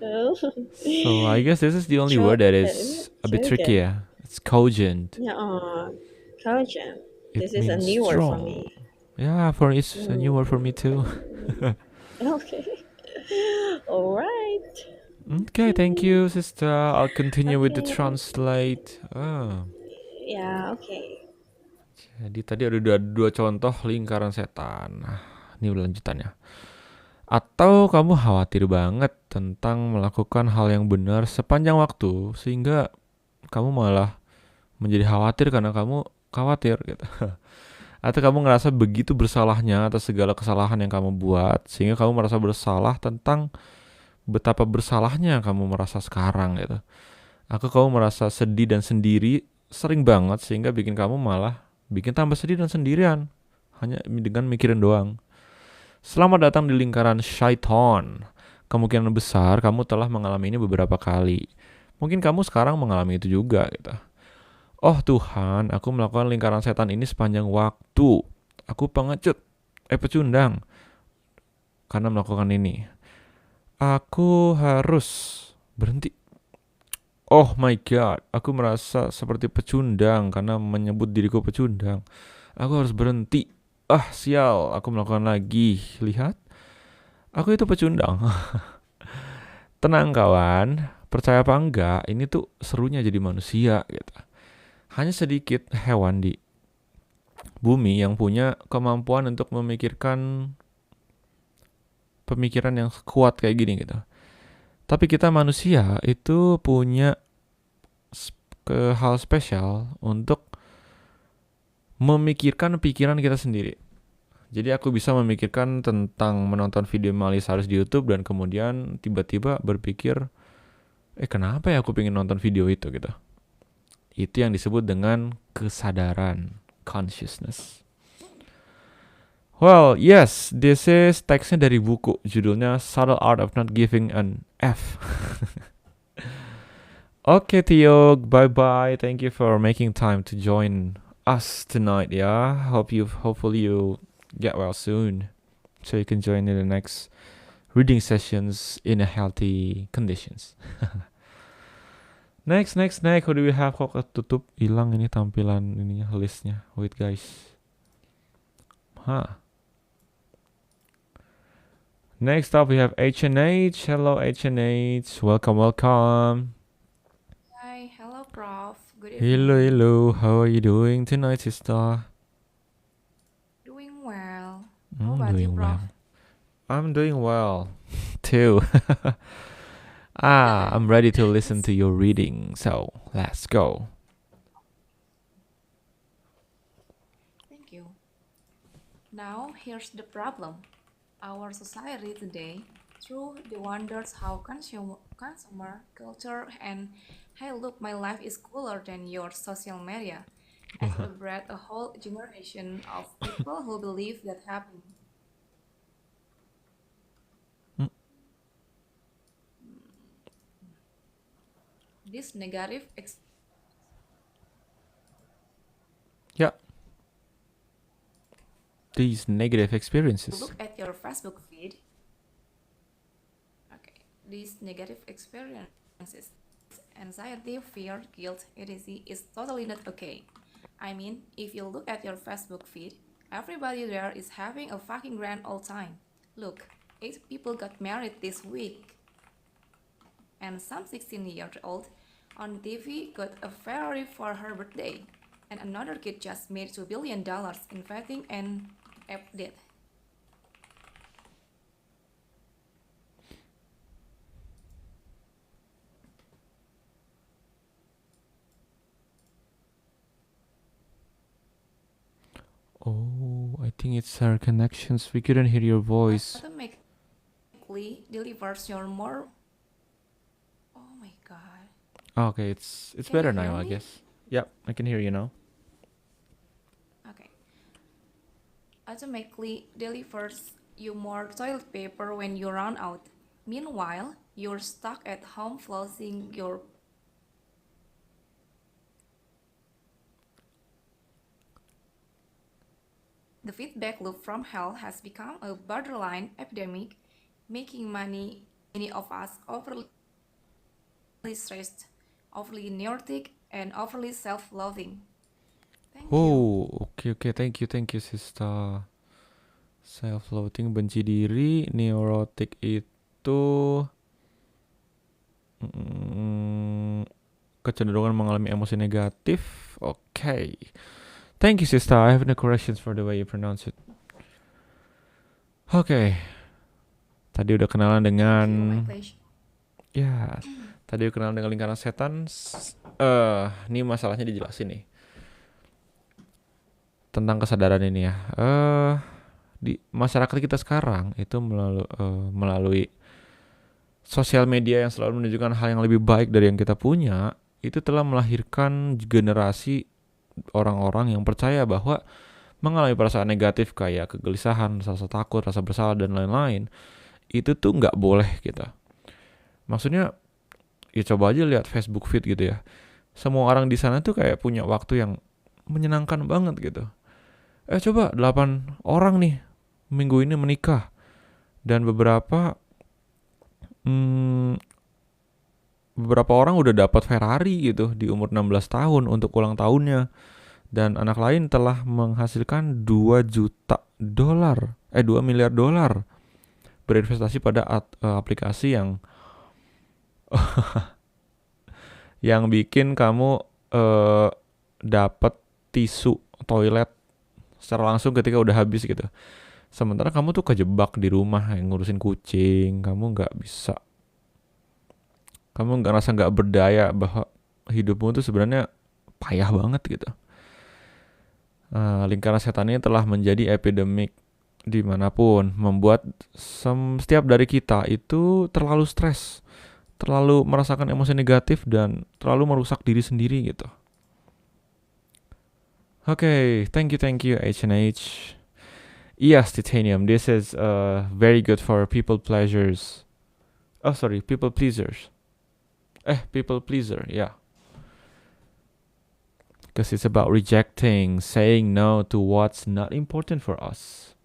Speaker 9: Oh.
Speaker 1: So I guess this is the only word that is a bit tricky.
Speaker 9: Kogan.
Speaker 1: Yeah? It's cogent.
Speaker 9: Yeah, cogent.
Speaker 1: It
Speaker 9: This is a
Speaker 1: means
Speaker 9: new word for
Speaker 1: strong.
Speaker 9: me.
Speaker 1: Yeah, for it's a new word for
Speaker 9: Mm,
Speaker 1: me too.
Speaker 9: okay. All right.
Speaker 1: Okay, thank you, sister. I'll continue with the
Speaker 9: Okay.
Speaker 1: translate.
Speaker 9: Yeah, okay.
Speaker 1: Jadi tadi ada dua contoh lingkaran setan. Nah, ini lanjutannya. Atau kamu khawatir banget tentang melakukan hal yang benar sepanjang waktu sehingga kamu malah menjadi khawatir karena kamu khawatir gitu. Atau kamu ngerasa begitu bersalahnya atas segala kesalahan yang kamu buat sehingga kamu merasa bersalah tentang betapa bersalahnya kamu merasa sekarang gitu. Atau kamu merasa sedih dan sendiri sering banget sehingga bikin kamu malah bikin tambah sedih dan sendirian hanya dengan mikirin doang. Selamat datang di lingkaran syaitan. Kemungkinan besar kamu telah mengalami ini beberapa kali. Mungkin kamu sekarang mengalami itu juga gitu. Oh Tuhan, aku melakukan lingkaran setan ini sepanjang waktu. Aku pecundang karena melakukan ini. Aku harus berhenti. Oh my god, aku merasa seperti pecundang karena menyebut diriku pecundang. Aku harus berhenti. Ah sial, aku melakukan lagi. Lihat, aku itu pecundang. Tenang kawan, percaya apa enggak, ini tuh serunya jadi manusia gitu. Hanya sedikit hewan di bumi yang punya kemampuan untuk memikirkan pemikiran yang kuat kayak gini gitu. Tapi kita manusia itu punya hal spesial untuk memikirkan pikiran kita sendiri. Jadi aku bisa memikirkan tentang menonton video Miley Cyrus di YouTube dan kemudian tiba-tiba berpikir, kenapa ya aku pengen nonton video itu gitu. Itu yang disebut dengan kesadaran, consciousness. Well, yes, this is teksnya dari buku, judulnya Subtle Art of Not Giving an F. Okay, Theo, bye-bye. Thank you for making time to join us tonight, yeah? Hopefully you get well soon so you can join in the next reading sessions in a healthy conditions. Next. Who do we have? Kok ketutup? Hilang ini tampilan ininya, listnya. Wait, guys. Next up, we have H&H. Hello, H&H. Welcome.
Speaker 3: Hi, hello, Prof.
Speaker 10: Good
Speaker 1: Hello,
Speaker 10: evening.
Speaker 1: hello. How are you doing tonight, sister?
Speaker 10: Doing well. How about you,
Speaker 1: Doing
Speaker 10: Prof?
Speaker 1: well. I'm doing well too. I'm ready to listen to your reading. So let's go.
Speaker 10: Thank you. Now, here's the problem. Our society today, through the wonders how consumer culture and hey look, my life is cooler than your social media, has bred a whole generation of people who believe that happening.
Speaker 1: Mm,
Speaker 10: This negative
Speaker 1: Yeah, these negative experiences.
Speaker 10: look at your Facebook feed. Okay, these negative experiences, anxiety, fear, guilt, etc., is totally not okay. I mean, if you look at your Facebook feed, everybody there is having a fucking grand old time. Look, 8 people got married this week, and some 16-year-old on TV got a Ferrari for her birthday, and another kid just made $2 billion investing in update.
Speaker 1: Oh, I think it's our connections. We couldn't hear your voice.
Speaker 10: Automatically delivers your more. Oh my god.
Speaker 1: Okay, it's
Speaker 10: Can you
Speaker 1: better
Speaker 10: hear
Speaker 1: now, I
Speaker 10: me?
Speaker 1: guess. Yep, I can hear you now.
Speaker 10: Okay. Automatically delivers you more toilet paper when you run out. Meanwhile, you're stuck at home flossing your. The feedback loop from hell has become a borderline epidemic, making many of us overly stressed, overly neurotic, and overly self-loathing. Thank you.
Speaker 1: Oh, okay. Thank you, sister. Self-loathing, benci diri, neurotic itu kecenderungan mengalami emosi negatif. Okay. Thank you, sister. I have no corrections for the way you pronounce it. Okay. Tadi udah kenalan dengan
Speaker 10: Thank you, my pleasure.
Speaker 1: ya, tadi udah kenalan dengan lingkaran setan. Ini masalahnya dijelasin nih. Tentang kesadaran ini ya. Di masyarakat kita sekarang itu melalui sosial media yang selalu menunjukkan hal yang lebih baik dari yang kita punya, itu telah melahirkan generasi orang-orang yang percaya bahwa mengalami perasaan negatif kayak kegelisahan, rasa takut, rasa bersalah, dan lain-lain, itu tuh nggak boleh gitu. Maksudnya, ya coba aja lihat Facebook feed gitu ya. Semua orang di sana tuh kayak punya waktu yang menyenangkan banget gitu. Coba 8 orang nih minggu ini menikah, dan beberapa orang udah dapat Ferrari gitu di umur 16 tahun untuk ulang tahunnya, dan anak lain telah menghasilkan 2 miliar dolar berinvestasi pada aplikasi yang bikin kamu dapat tisu toilet secara langsung ketika udah habis gitu. Sementara kamu tuh kejebak di rumah yang ngurusin kucing, kamu ngerasa nggak berdaya, bahwa hidupmu tuh sebenarnya payah banget gitu. Lingkaran setan ini telah menjadi epidemik dimanapun, membuat setiap dari kita itu terlalu stres, terlalu merasakan emosi negatif, dan terlalu merusak diri sendiri gitu. Okay, thank you H&H. Yes, Titanium, this is very good for people pleasures. People pleasers. People pleaser, yeah. Because it's about rejecting, saying no to what's not important for us.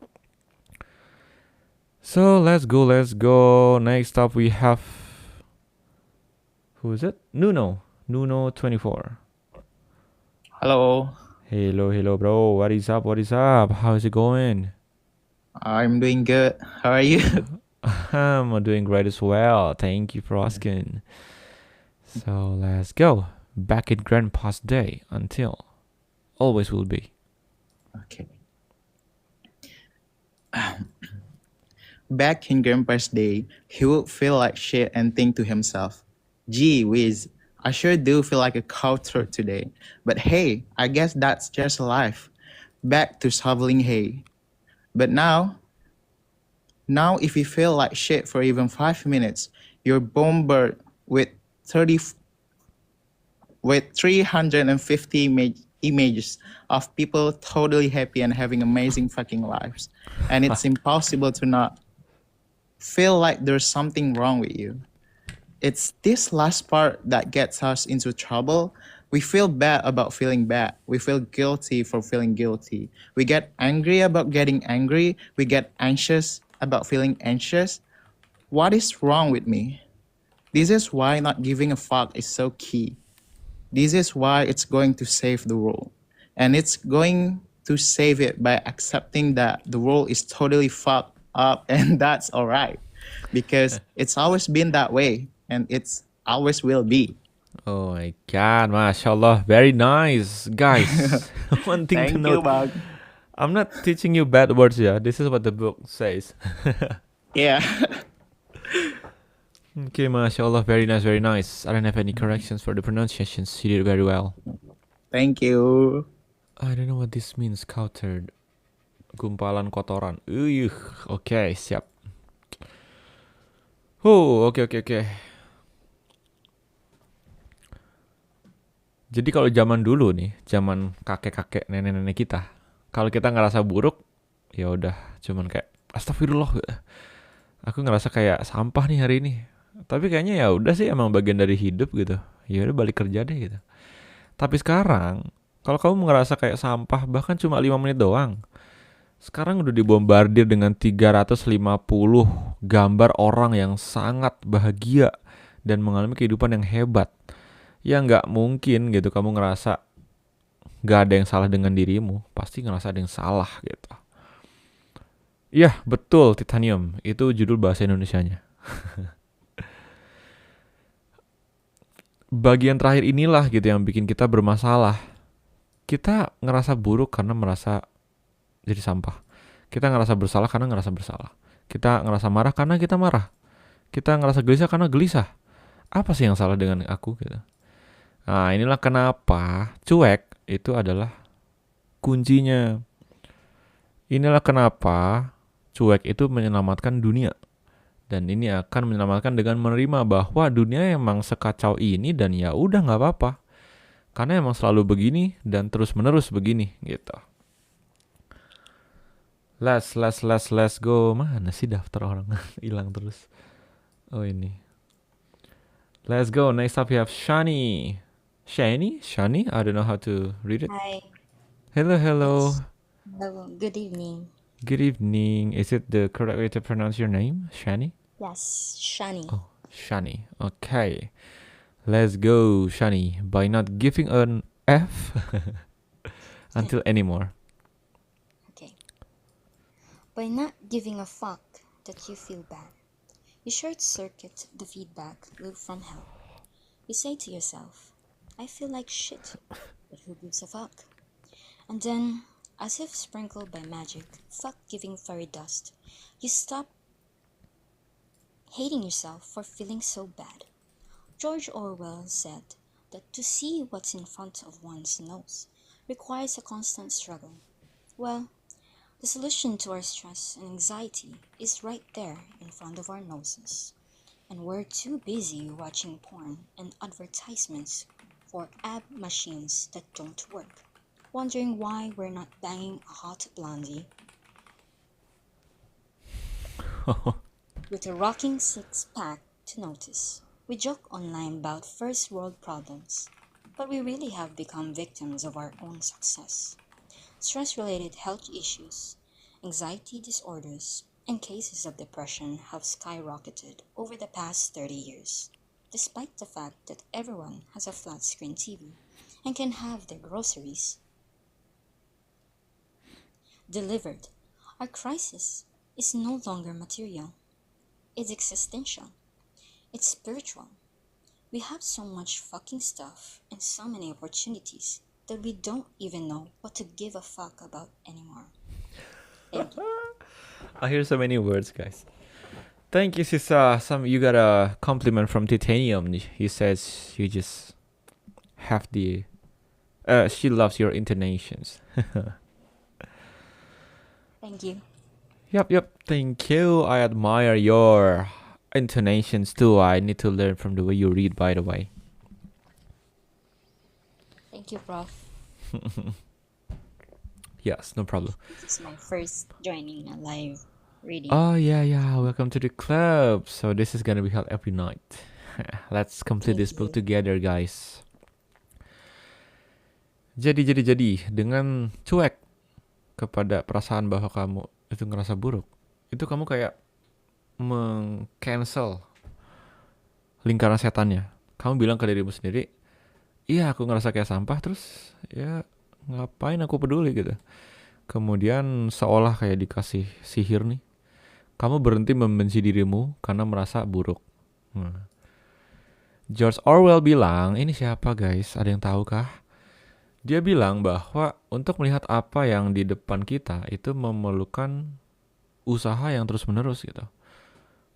Speaker 1: So let's go. Next up we have, who is it? Nuno24.
Speaker 11: Hello,
Speaker 1: Hello, bro. What is up? How is it going?
Speaker 11: I'm doing good. How are you?
Speaker 1: I'm doing great as well. Thank you for asking. So let's go. back in Grandpa's day until always will be.
Speaker 11: Okay. Back in Grandpa's day, he would feel like shit and think to himself, gee whiz, I sure do feel like a cutthroat today. But hey, I guess that's just life. Back to shoveling hay. But now if you feel like shit for even 5 minutes, you're bombarded with 350 images of people totally happy and having amazing fucking lives. And it's impossible to not feel like there's something wrong with you. It's this last part that gets us into trouble. We feel bad about feeling bad. We feel guilty for feeling guilty. We get angry about getting angry. We get anxious about feeling anxious. What is wrong with me? This is why not giving a fuck is so key. This is why it's going to save the world. And it's going to save it by accepting that the world is totally fucked up and that's all right. Because it's always been that way and it's always will be.
Speaker 1: Oh my god, mashallah, very nice, guys. One thing to
Speaker 11: Thank you,
Speaker 1: note,
Speaker 11: Bang.
Speaker 1: I'm not teaching you bad words, yeah. This is what the book says.
Speaker 11: Yeah.
Speaker 1: Okay, mashallah, very nice, very nice. I don't have any corrections for the pronunciations. You did very well.
Speaker 11: Thank you.
Speaker 1: I don't know what this means. Countered. Gumpalan kotoran. Oke, siap. Oke. Jadi kalau zaman dulu nih, zaman kakek-kakek, nenek-nenek kita, kalau kita ngerasa buruk, ya udah, cuman kayak astagfirullah. Aku ngerasa kayak sampah nih hari ini. Tapi kayaknya ya udah sih emang bagian dari hidup gitu. Ya udah balik kerja deh gitu. Tapi sekarang, kalau kamu ngerasa kayak sampah bahkan cuma 5 menit doang, sekarang udah dibombardir dengan 350 gambar orang yang sangat bahagia dan mengalami kehidupan yang hebat. Ya nggak mungkin gitu kamu ngerasa nggak ada yang salah dengan dirimu, pasti ngerasa ada yang salah gitu. Iya betul, Titanium, itu judul bahasa Indonesianya. Bagian terakhir inilah gitu yang bikin kita bermasalah. Kita ngerasa buruk karena merasa jadi sampah. Kita ngerasa bersalah karena ngerasa bersalah. Kita ngerasa marah karena kita marah. Kita ngerasa gelisah karena gelisah. Apa sih yang salah dengan aku gitu? Nah inilah kenapa cuek itu adalah kuncinya. Inilah kenapa cuek itu menyelamatkan dunia. Dan ini akan menyelamatkan dengan menerima bahwa dunia emang sekacau ini dan ya udah nggak apa-apa. Karena emang selalu begini dan terus menerus begini gitu. Let's go. Mana sih daftar orang hilang terus. Oh ini. Let's go. Next up we have Shani. Shani? I don't know how to read it.
Speaker 12: Hi.
Speaker 1: Hello.
Speaker 12: Hello. Good evening.
Speaker 1: Good evening. Is it the correct way to pronounce your name? Shani?
Speaker 12: Yes, Shani.
Speaker 1: Oh, Shani. Okay. Let's go, Shani. By not giving an F until anymore.
Speaker 12: Okay. By not giving a fuck that you feel bad, you short circuit the feedback loop from hell. You say to yourself, I feel like shit, but who gives a fuck? And then, as if sprinkled by magic, fuck giving fairy dust, you stop hating yourself for feeling so bad. George Orwell said that to see what's in front of one's nose requires a constant struggle. Well, the solution to our stress and anxiety is right there in front of our noses. And we're too busy watching porn and advertisements for ab machines that don't work, wondering why we're not banging a hot blondie with a rocking six-pack to notice. We joke online about first world problems, but we really have become victims of our own success. Stress-related health issues, anxiety disorders, and cases of depression have skyrocketed over the past 30 years, despite the fact that everyone has a flat-screen TV and can have their groceries delivered. Our crisis is no longer material. It's existential. It's spiritual. We have so much fucking stuff and so many opportunities that we don't even know what to give a fuck about anymore. Thank you.
Speaker 1: I hear so many words, guys. Thank you, Sisa. You got a compliment from Titanium. He says you just have the. She loves your intonations.
Speaker 12: Thank you.
Speaker 1: Yep. Thank you. I admire your intonations too. I need to learn from the way you read, by the way.
Speaker 12: Thank you, Prof.
Speaker 1: Yes, no problem.
Speaker 12: This is my first joining a live reading.
Speaker 1: Oh yeah. Welcome to the club. So this is gonna be held every night. Let's complete this book together, guys. Jadi dengan cuek kepada perasaan bahwa kamu itu ngerasa buruk, itu kamu kayak meng-cancel lingkaran setannya. Kamu bilang ke dirimu sendiri, iya aku ngerasa kayak sampah, terus ya ngapain aku peduli gitu. Kemudian seolah kayak dikasih sihir nih, kamu berhenti membenci dirimu karena merasa buruk. George Orwell bilang, ini siapa guys? Ada yang tahu kah? Dia bilang bahwa untuk melihat apa yang di depan kita itu memerlukan usaha yang terus-menerus gitu.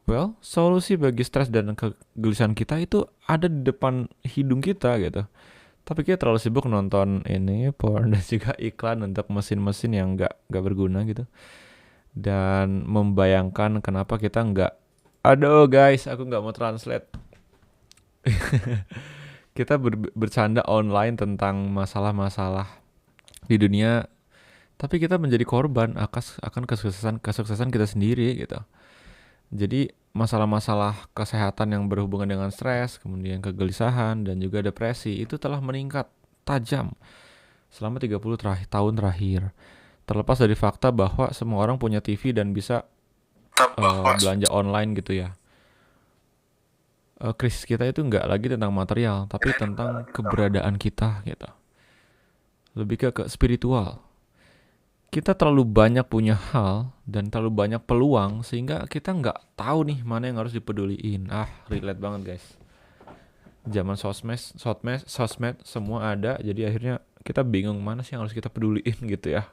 Speaker 1: Well, solusi bagi stres dan kegelisahan kita itu ada di depan hidung kita gitu. Tapi kita terlalu sibuk nonton ini porn dan juga iklan untuk mesin-mesin yang nggak berguna gitu. Dan membayangkan kenapa kita nggak. Aduh guys, aku nggak mau translate. Kita bercanda online tentang masalah-masalah di dunia, tapi kita menjadi korban akan kesuksesan kita sendiri gitu. Jadi masalah-masalah kesehatan yang berhubungan dengan stres, kemudian kegelisahan dan juga depresi itu telah meningkat tajam selama 30 tahun terakhir. Terlepas dari fakta bahwa semua orang punya TV dan bisa belanja online gitu ya. Krisis kita itu nggak lagi tentang material, tapi tentang keberadaan kita gitu. Lebih ke spiritual. Kita terlalu banyak punya hal dan terlalu banyak peluang sehingga kita nggak tahu nih mana yang harus dipeduliin. Relate banget guys. Zaman sosmed semua ada, jadi akhirnya kita bingung mana sih yang harus kita peduliin gitu ya.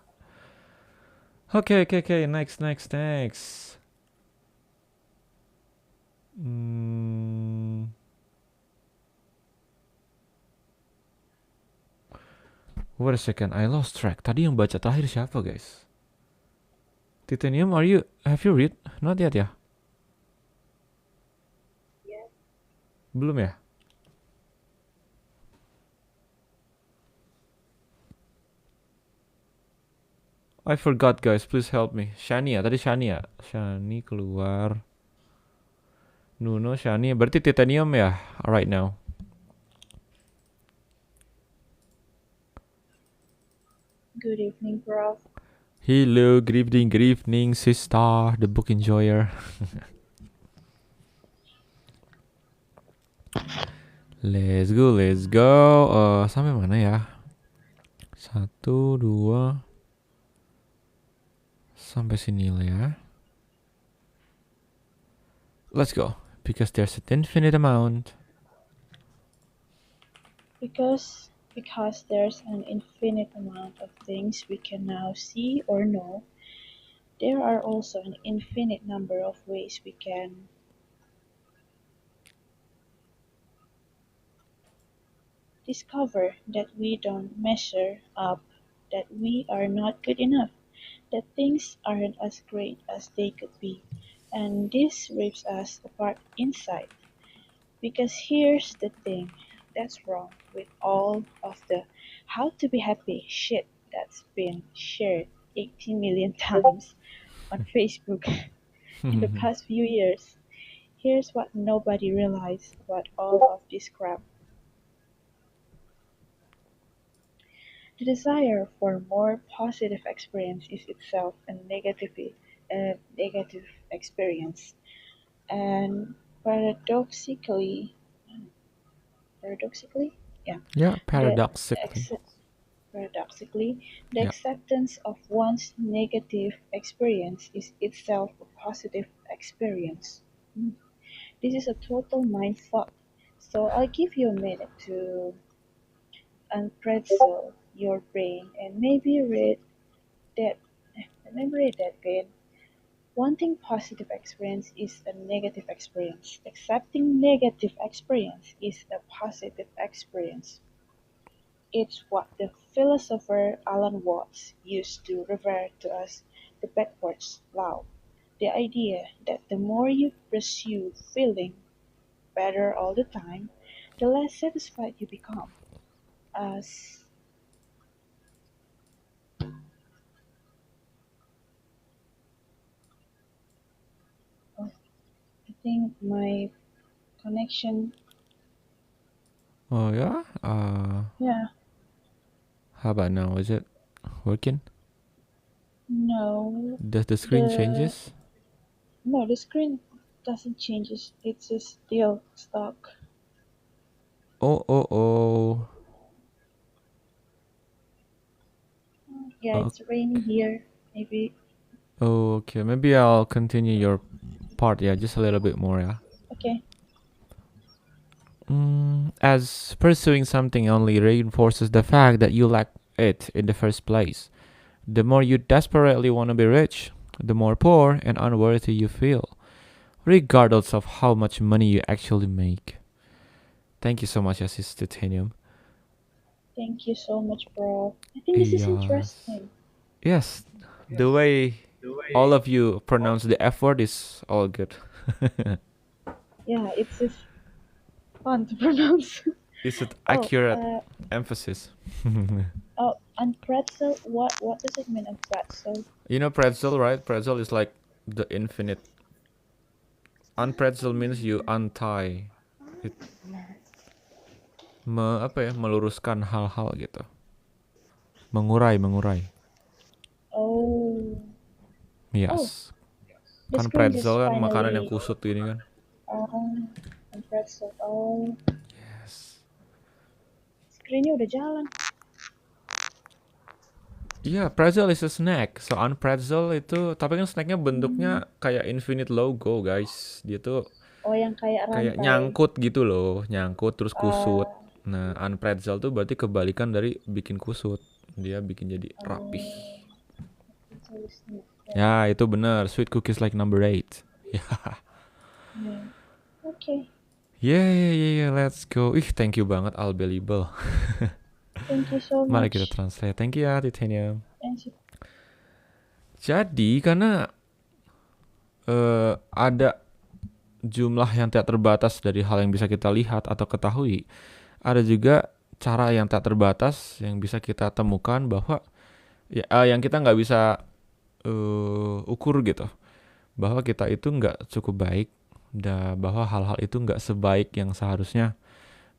Speaker 1: Oke, next. Wait a second, I lost track. Tadi yang baca terakhir siapa, guys? Titanium, have you read? Not yet ya?
Speaker 6: Yeah.
Speaker 1: Belum ya? I forgot guys, please help me. Shania, tadi Shania. Shani keluar. Nuno, Shani, berarti Titanium ya? Right now.
Speaker 6: Good evening, Prof.
Speaker 1: Hello, good evening, sister, the book enjoyer. Let's go. Sampai mana ya? 1, 2. Sampai sini lah ya. Let's go. Because there's an infinite amount.
Speaker 6: Because there's an infinite amount of things we can now see or know, there are also an infinite number of ways we can discover that we don't measure up, that we are not good enough, that things aren't as great as they could be, and this rips us apart inside. Because here's the thing that's wrong with all of the how to be happy shit that's been shared 18 million times on Facebook in the past few years. Here's what nobody realized about all of this crap. The desire for more positive experience is itself a negative experience. And paradoxically,
Speaker 1: Yeah, paradoxically.
Speaker 6: The acceptance of one's negative experience is itself a positive experience. This is a total mindfuck
Speaker 13: So I'll give you a minute to unpretzel your brain and that maybe read that again. Wanting positive experience is a negative experience. Accepting negative experience is a positive experience. It's what the philosopher Alan Watts used to refer to as the backwards law, the idea that the more you pursue feeling better all the time, the less satisfied you become. As oh, I think my connection,
Speaker 1: Oh yeah.
Speaker 13: yeah,
Speaker 1: How about now? Is it working?
Speaker 13: no,
Speaker 1: Does the screen
Speaker 13: the
Speaker 1: changes?
Speaker 13: no, the screen doesn't change. It's just still stuck.
Speaker 1: Oh.
Speaker 13: Yeah, it's raining here. Maybe
Speaker 1: Okay. Maybe I'll continue your part. Yeah, just a little bit more. Yeah.
Speaker 13: okay.
Speaker 1: As pursuing something only reinforces the fact that you lack it in the first place. The more you desperately want to be rich, the more poor and unworthy you feel, regardless of how much money you actually make. Thank you so much, Asis Titanium.
Speaker 13: Thank you so much, bro. I think this is interesting.
Speaker 1: Yes, the way all of you pronounce the F word is all good.
Speaker 13: Yeah, it's just fun to pronounce.
Speaker 1: Is it
Speaker 13: Oh,
Speaker 1: accurate emphasis?
Speaker 13: oh, and pretzel. What does it mean? And pretzel.
Speaker 1: You know pretzel, right? Pretzel is like the infinite. Unpretzel means you untie. It meluruskan hal-hal gitu. Mengurai.
Speaker 13: Oh.
Speaker 1: Yes.
Speaker 13: The
Speaker 1: Kan
Speaker 13: screen just
Speaker 1: pretzel kan makanan yang
Speaker 13: finally.
Speaker 1: kusut gini kan.
Speaker 13: And pretzel. Oh.
Speaker 1: Yes.
Speaker 13: Screennya udah jalan.
Speaker 1: Iya, pretzel is a snack. So unpretzel itu, tapi kan snacknya bentuknya kayak infinite logo, guys. Dia tuh
Speaker 13: Oh, yang kayak rantai.
Speaker 1: kayak nyangkut gitu loh, nyangkut terus kusut. Nah, unpretzel tuh berarti kebalikan dari bikin kusut. Dia bikin jadi rapih. Ya, itu benar. Sweet cookies like number 8. Ya.
Speaker 13: Okay.
Speaker 1: Yeah, let's go. Thank you banget Albelibel.
Speaker 13: Thank you so much.
Speaker 1: Mari kita translate. Thank you ya, Titanium.
Speaker 13: Thank you.
Speaker 1: Jadi, karena ada jumlah yang tak terbatas dari hal yang bisa kita lihat atau ketahui, ada juga cara yang tak terbatas yang bisa kita temukan bahwa ya yang kita nggak bisa ukur gitu, bahwa kita itu nggak cukup baik, dan bahwa hal-hal itu nggak sebaik yang seharusnya,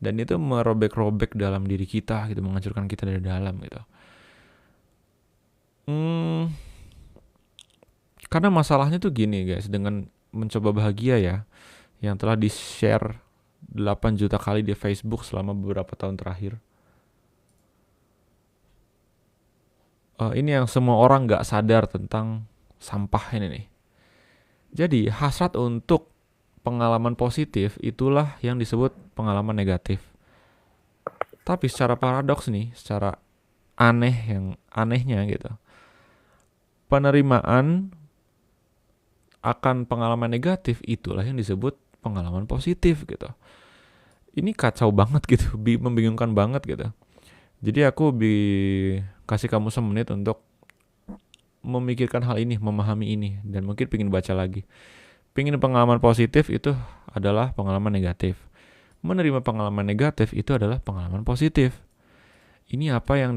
Speaker 1: dan itu merobek-robek dalam diri kita gitu, menghancurkan kita dari dalam gitu. Karena masalahnya tuh gini guys, dengan mencoba bahagia ya, yang telah di-share 8 juta kali di Facebook selama beberapa tahun terakhir. Ini yang semua orang gak sadar tentang sampah ini nih. Jadi hasrat untuk pengalaman positif itulah yang disebut pengalaman negatif. Tapi secara paradoks nih, secara anehnya gitu, penerimaan akan pengalaman negatif itulah yang disebut pengalaman positif gitu. Ini kacau banget gitu, membingungkan banget gitu. Jadi aku kasih kamu semenit untuk memikirkan hal ini, memahami ini, dan mungkin pengen baca lagi. Pengen pengalaman positif itu adalah pengalaman negatif. Menerima pengalaman negatif itu adalah pengalaman positif. Ini yang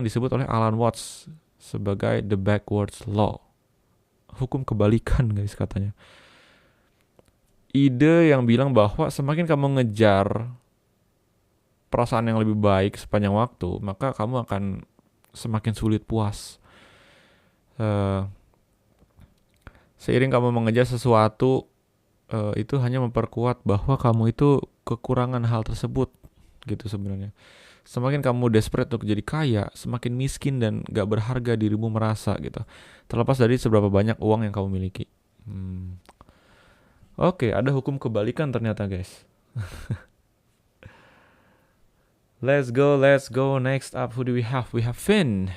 Speaker 1: disebut oleh Alan Watts sebagai the backwards law. Hukum kebalikan guys katanya. Ide yang bilang bahwa semakin kamu ngejar perasaan yang lebih baik sepanjang waktu, maka kamu akan semakin sulit puas. Seiring kamu mengejar sesuatu, itu hanya memperkuat bahwa kamu itu kekurangan hal tersebut gitu sebenarnya. Semakin kamu desperate untuk jadi kaya, semakin miskin dan gak berharga dirimu merasa gitu. Terlepas dari seberapa banyak uang yang kamu miliki. Oke, ada hukum kebalikan ternyata guys. Let's go. Next up, who do we have? We have Finn.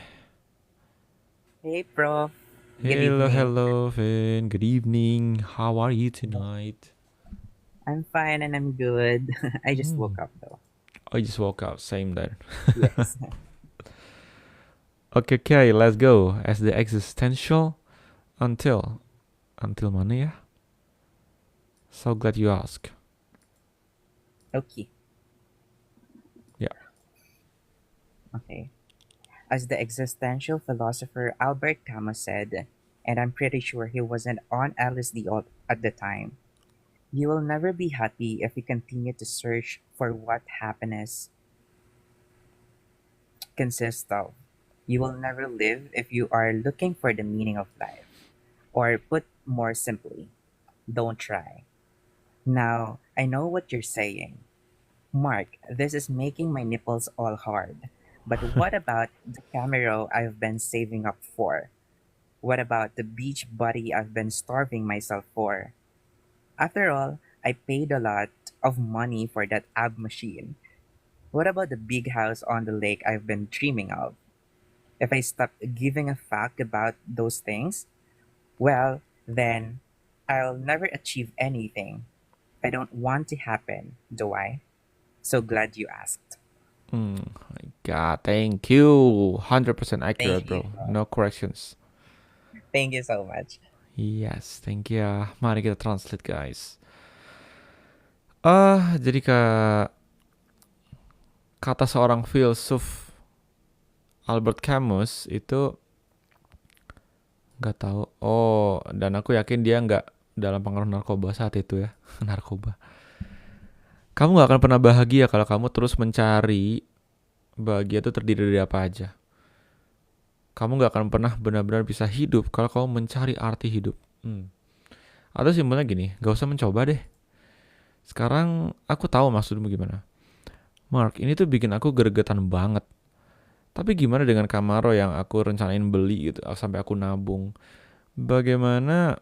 Speaker 14: Hey, Prof. Good
Speaker 1: Hello,
Speaker 14: evening.
Speaker 1: Finn. Good evening. How are you tonight?
Speaker 14: I'm fine and I'm good. I just woke up though.
Speaker 1: I just woke up. Same there.
Speaker 14: Yes.
Speaker 1: Okay, let's go. As the existential until mana ya? So glad you asked.
Speaker 14: Okay.
Speaker 1: Yeah.
Speaker 14: Okay. As the existential philosopher Albert Camus said, and I'm pretty sure he wasn't on LSD at the time, you will never be happy if you continue to search for what happiness consists of. You will never live if you are looking for the meaning of life. Or put more simply, don't try. Now, I know what you're saying. Mark, this is making my nipples all hard. But what about the cameo I've been saving up for? What about the beach buddy I've been starving myself for? After all, I paid a lot of money for that ab machine. What about the big house on the lake I've been dreaming of? If I stop giving a fuck about those things, well, then I'll never achieve anything. I don't want to happen, do I? So glad you asked.
Speaker 1: My God, thank you. 100% accurate,
Speaker 14: Thank you.
Speaker 1: bro. No corrections.
Speaker 14: Thank you so much.
Speaker 1: Yes, thank you. Mari kita translate, guys. Jadi kata seorang filsuf Albert Camus itu nggak tahu. Oh, dan aku yakin dia nggak dalam pengaruh narkoba saat itu ya. Narkoba. Kamu nggak akan pernah bahagia kalau kamu terus mencari bahagia itu terdiri dari apa aja. Kamu nggak akan pernah benar-benar bisa hidup kalau kamu mencari arti hidup. Atau simpelnya gini, nggak usah mencoba deh. Sekarang aku tahu maksudmu gimana. Mark, ini tuh bikin aku gregetan banget. Tapi gimana dengan Camaro yang aku rencanain beli gitu, sampai aku nabung? Bagaimana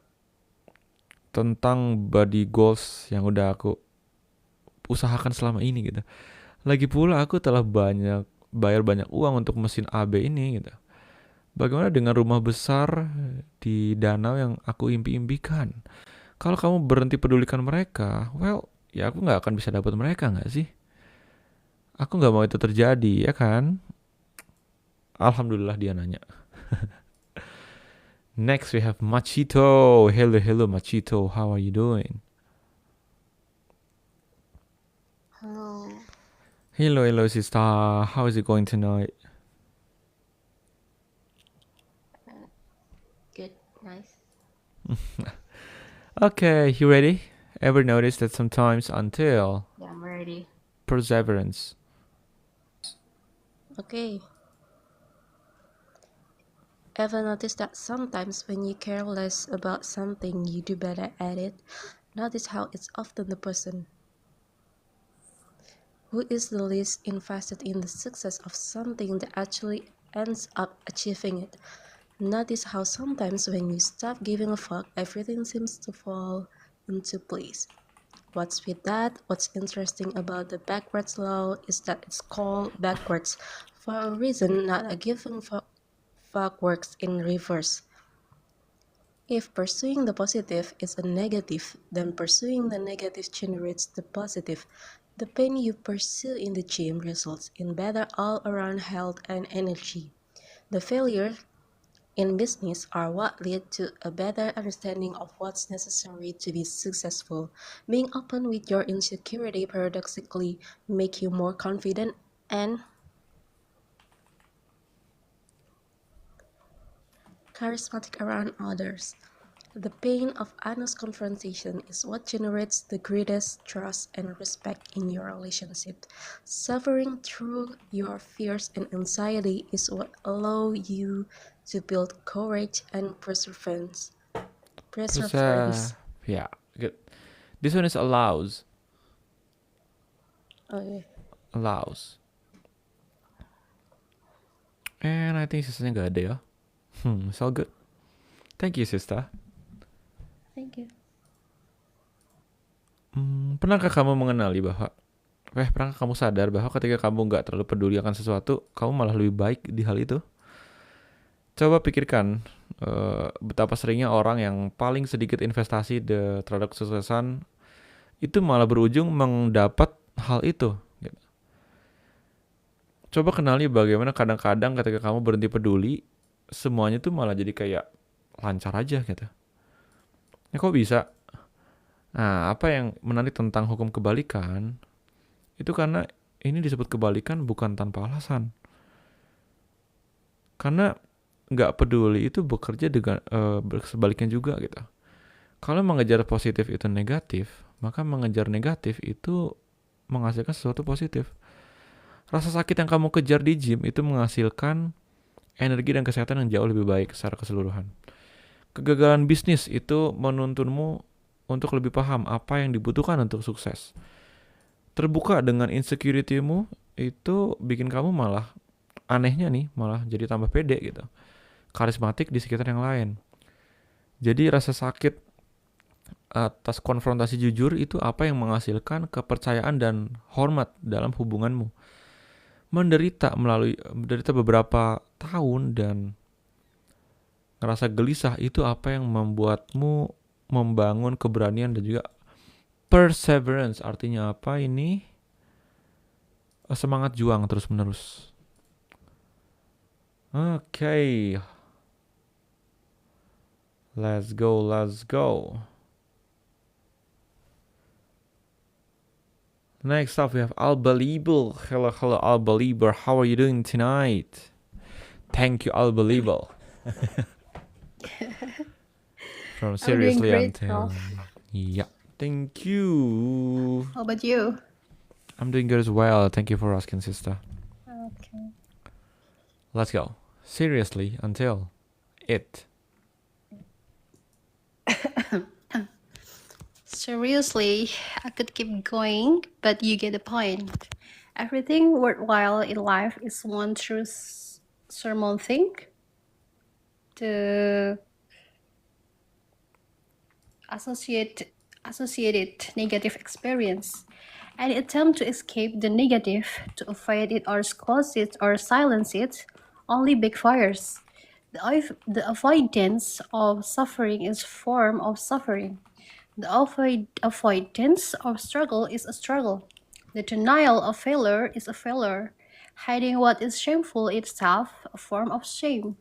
Speaker 1: tentang body goals yang udah aku usahakan selama ini gitu? Lagi pula aku telah bayar banyak uang untuk mesin AB ini gitu. Bagaimana dengan rumah besar di danau yang aku impi-impikan? Kalau kamu berhenti pedulikan mereka, well, ya aku nggak akan bisa dapat mereka, nggak sih? Aku nggak mau itu terjadi, ya kan? Alhamdulillah dia nanya. Next we have Machito. Hello Machito, how are you doing? Hello sister, how is it going tonight?
Speaker 15: Good, nice.
Speaker 1: Okay, you ready? Ever notice that sometimes until
Speaker 15: Yeah, I'm ready.
Speaker 1: perseverance?
Speaker 15: Okay. Ever notice that sometimes when you care less about something, you do better at it? Notice how it's often the person who is the least invested in the success of something that actually ends up achieving it. Notice how sometimes when you stop giving a fuck, everything seems to fall into place. What's with that? What's interesting about the backwards law is that it's called backwards for a reason. Not a giving fuck works in reverse. If pursuing the positive is a negative, then pursuing the negative generates the positive. The pain you pursue in the gym results in better all-around health and energy. The failures in business are what lead to a better understanding of what's necessary to be successful. Being open with your insecurity paradoxically make you more confident and charismatic around others. The pain of honest confrontation is what generates the greatest trust and respect in your relationship. Suffering through your fears and anxiety is what allows you to build courage and perseverance.
Speaker 1: Yeah, good. This one is allows.
Speaker 15: Okay.
Speaker 1: Allows. And I think sisanya gak ada ya. It's all good. Thank you, sister.
Speaker 15: Thank you.
Speaker 1: Pernahkah kamu mengenali bahwa Pernah kamu sadar bahwa ketika kamu nggak terlalu peduli akan sesuatu, kamu malah lebih baik di hal itu? Coba pikirkan betapa seringnya orang yang paling sedikit investasi terhadap kesuksesan itu malah berujung mendapat hal itu. Gitu. Coba kenali bagaimana kadang-kadang ketika kamu berhenti peduli, semuanya tuh malah jadi kayak lancar aja gitu. Ya kok bisa? Nah, apa yang menarik tentang hukum kebalikan, itu karena ini disebut kebalikan bukan tanpa alasan. Karena nggak peduli itu bekerja dengan sebaliknya juga gitu. Kalau mengejar positif itu negatif, maka mengejar negatif itu menghasilkan sesuatu positif. Rasa sakit yang kamu kejar di gym itu menghasilkan energi dan kesehatan yang jauh lebih baik secara keseluruhan. Kegagalan bisnis itu menuntunmu untuk lebih paham apa yang dibutuhkan untuk sukses. Terbuka dengan insecurity-mu itu bikin kamu malah anehnya nih, malah jadi tambah pede gitu. Karismatik di sekitar yang lain. Jadi rasa sakit atas konfrontasi jujur itu apa yang menghasilkan kepercayaan dan hormat dalam hubunganmu. Menderita beberapa tahun dan ngerasa gelisah itu apa yang membuatmu membangun keberanian dan juga perseverance. Artinya apa ini? Semangat juang terus menerus. Okay. Let's go. Next up we have Albelieber. Hello Albelieber. How are you doing tonight? Thank you Albelieber. From seriously until yeah. Thank you.
Speaker 16: How about you?
Speaker 1: I'm doing good as well. Thank you for asking, sister.
Speaker 16: Okay.
Speaker 1: Let's go. Seriously until it.
Speaker 16: Seriously, I could keep going, but you get the point. Everything worthwhile in life is one through surmounting the associated negative experience. Any attempt to escape the negative, to avoid it or squash it or silence it, only backfires. The avoidance of suffering is form of suffering. The avoidance of struggle is a struggle. The denial of failure is a failure. Hiding what is shameful itself, a form of shame.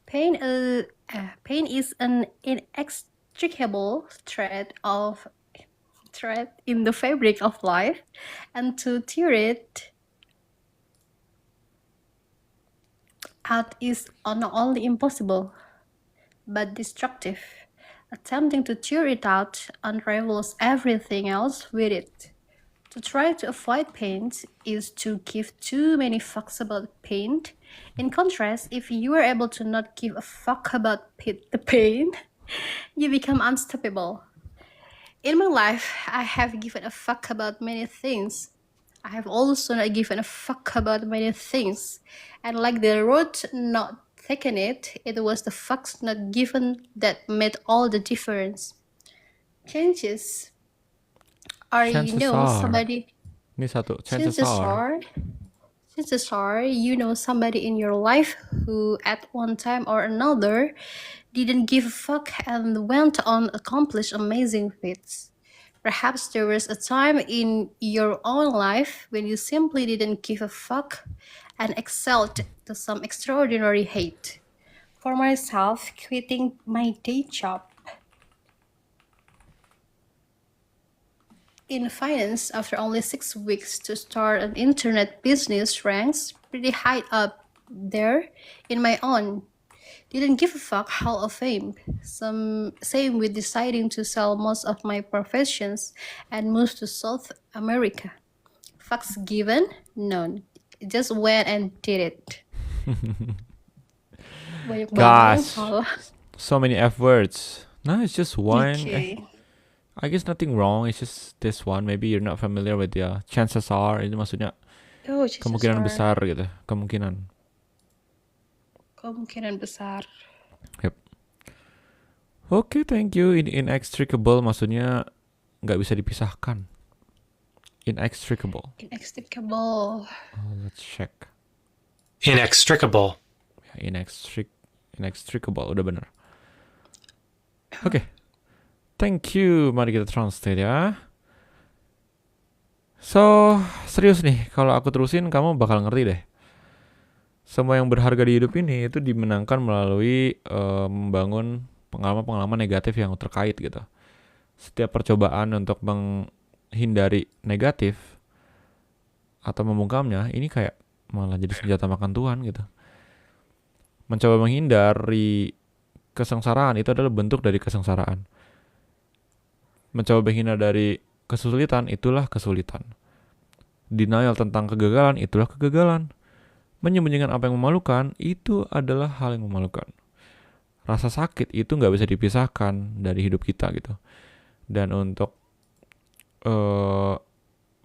Speaker 16: Pain is an inextricable thread in the fabric of life, and to tear it out is not only impossible, but destructive. Attempting to tear it out unravels everything else with it. To try to avoid pain is to give too many fucks about pain. In contrast, if you are able to not give a fuck about the pain, you become unstoppable. In my life, I have given a fuck about many things. I have also not given a fuck about many things. And like the road not taken it was the fucks not given that made all the difference. Chances are somebody.
Speaker 1: Ini satu. Chances
Speaker 16: are you know somebody in your life who at one time or another didn't give a fuck and went on accomplish amazing feats. Perhaps there was a time in your own life when you simply didn't give a fuck and excelled to some extraordinary hate. For myself, quitting my day job in finance after only 6 weeks to start an internet business ranks pretty high up there in my own. Didn't give a fuck Hall of Fame. Same with deciding to sell most of my professions and move to South America. Fucks given? None. Just went and did it.
Speaker 1: Gosh, so many F words. No, it's just one.
Speaker 16: Okay.
Speaker 1: I guess nothing wrong. It's just this one. Maybe you're not familiar with the chances are. Itu maksudnya kemungkinan besar gitu. Kemungkinan
Speaker 16: besar.
Speaker 1: Yep. Okay, thank you. Inextricable maksudnya nggak bisa dipisahkan. Inextricable.
Speaker 16: Inextricable.
Speaker 1: Let's check.
Speaker 17: Inextricable.
Speaker 1: Inextricable, udah bener. Oke. Thank you. Mari kita translate ya. So, serius nih, kalau aku terusin kamu bakal ngerti deh. Semua yang berharga di hidup ini itu dimenangkan melalui membangun pengalaman-pengalaman negatif yang terkait gitu. Setiap percobaan untuk menghindari negatif atau membungkamnya, ini kayak malah jadi senjata makan Tuhan gitu. Mencoba menghindari kesengsaraan itu adalah bentuk dari kesengsaraan. Mencoba menghindar dari kesulitan itulah kesulitan. Denial tentang kegagalan itulah kegagalan. Menyembunyikan apa yang memalukan itu adalah hal yang memalukan. Rasa sakit itu nggak bisa dipisahkan dari hidup kita gitu. Dan untuk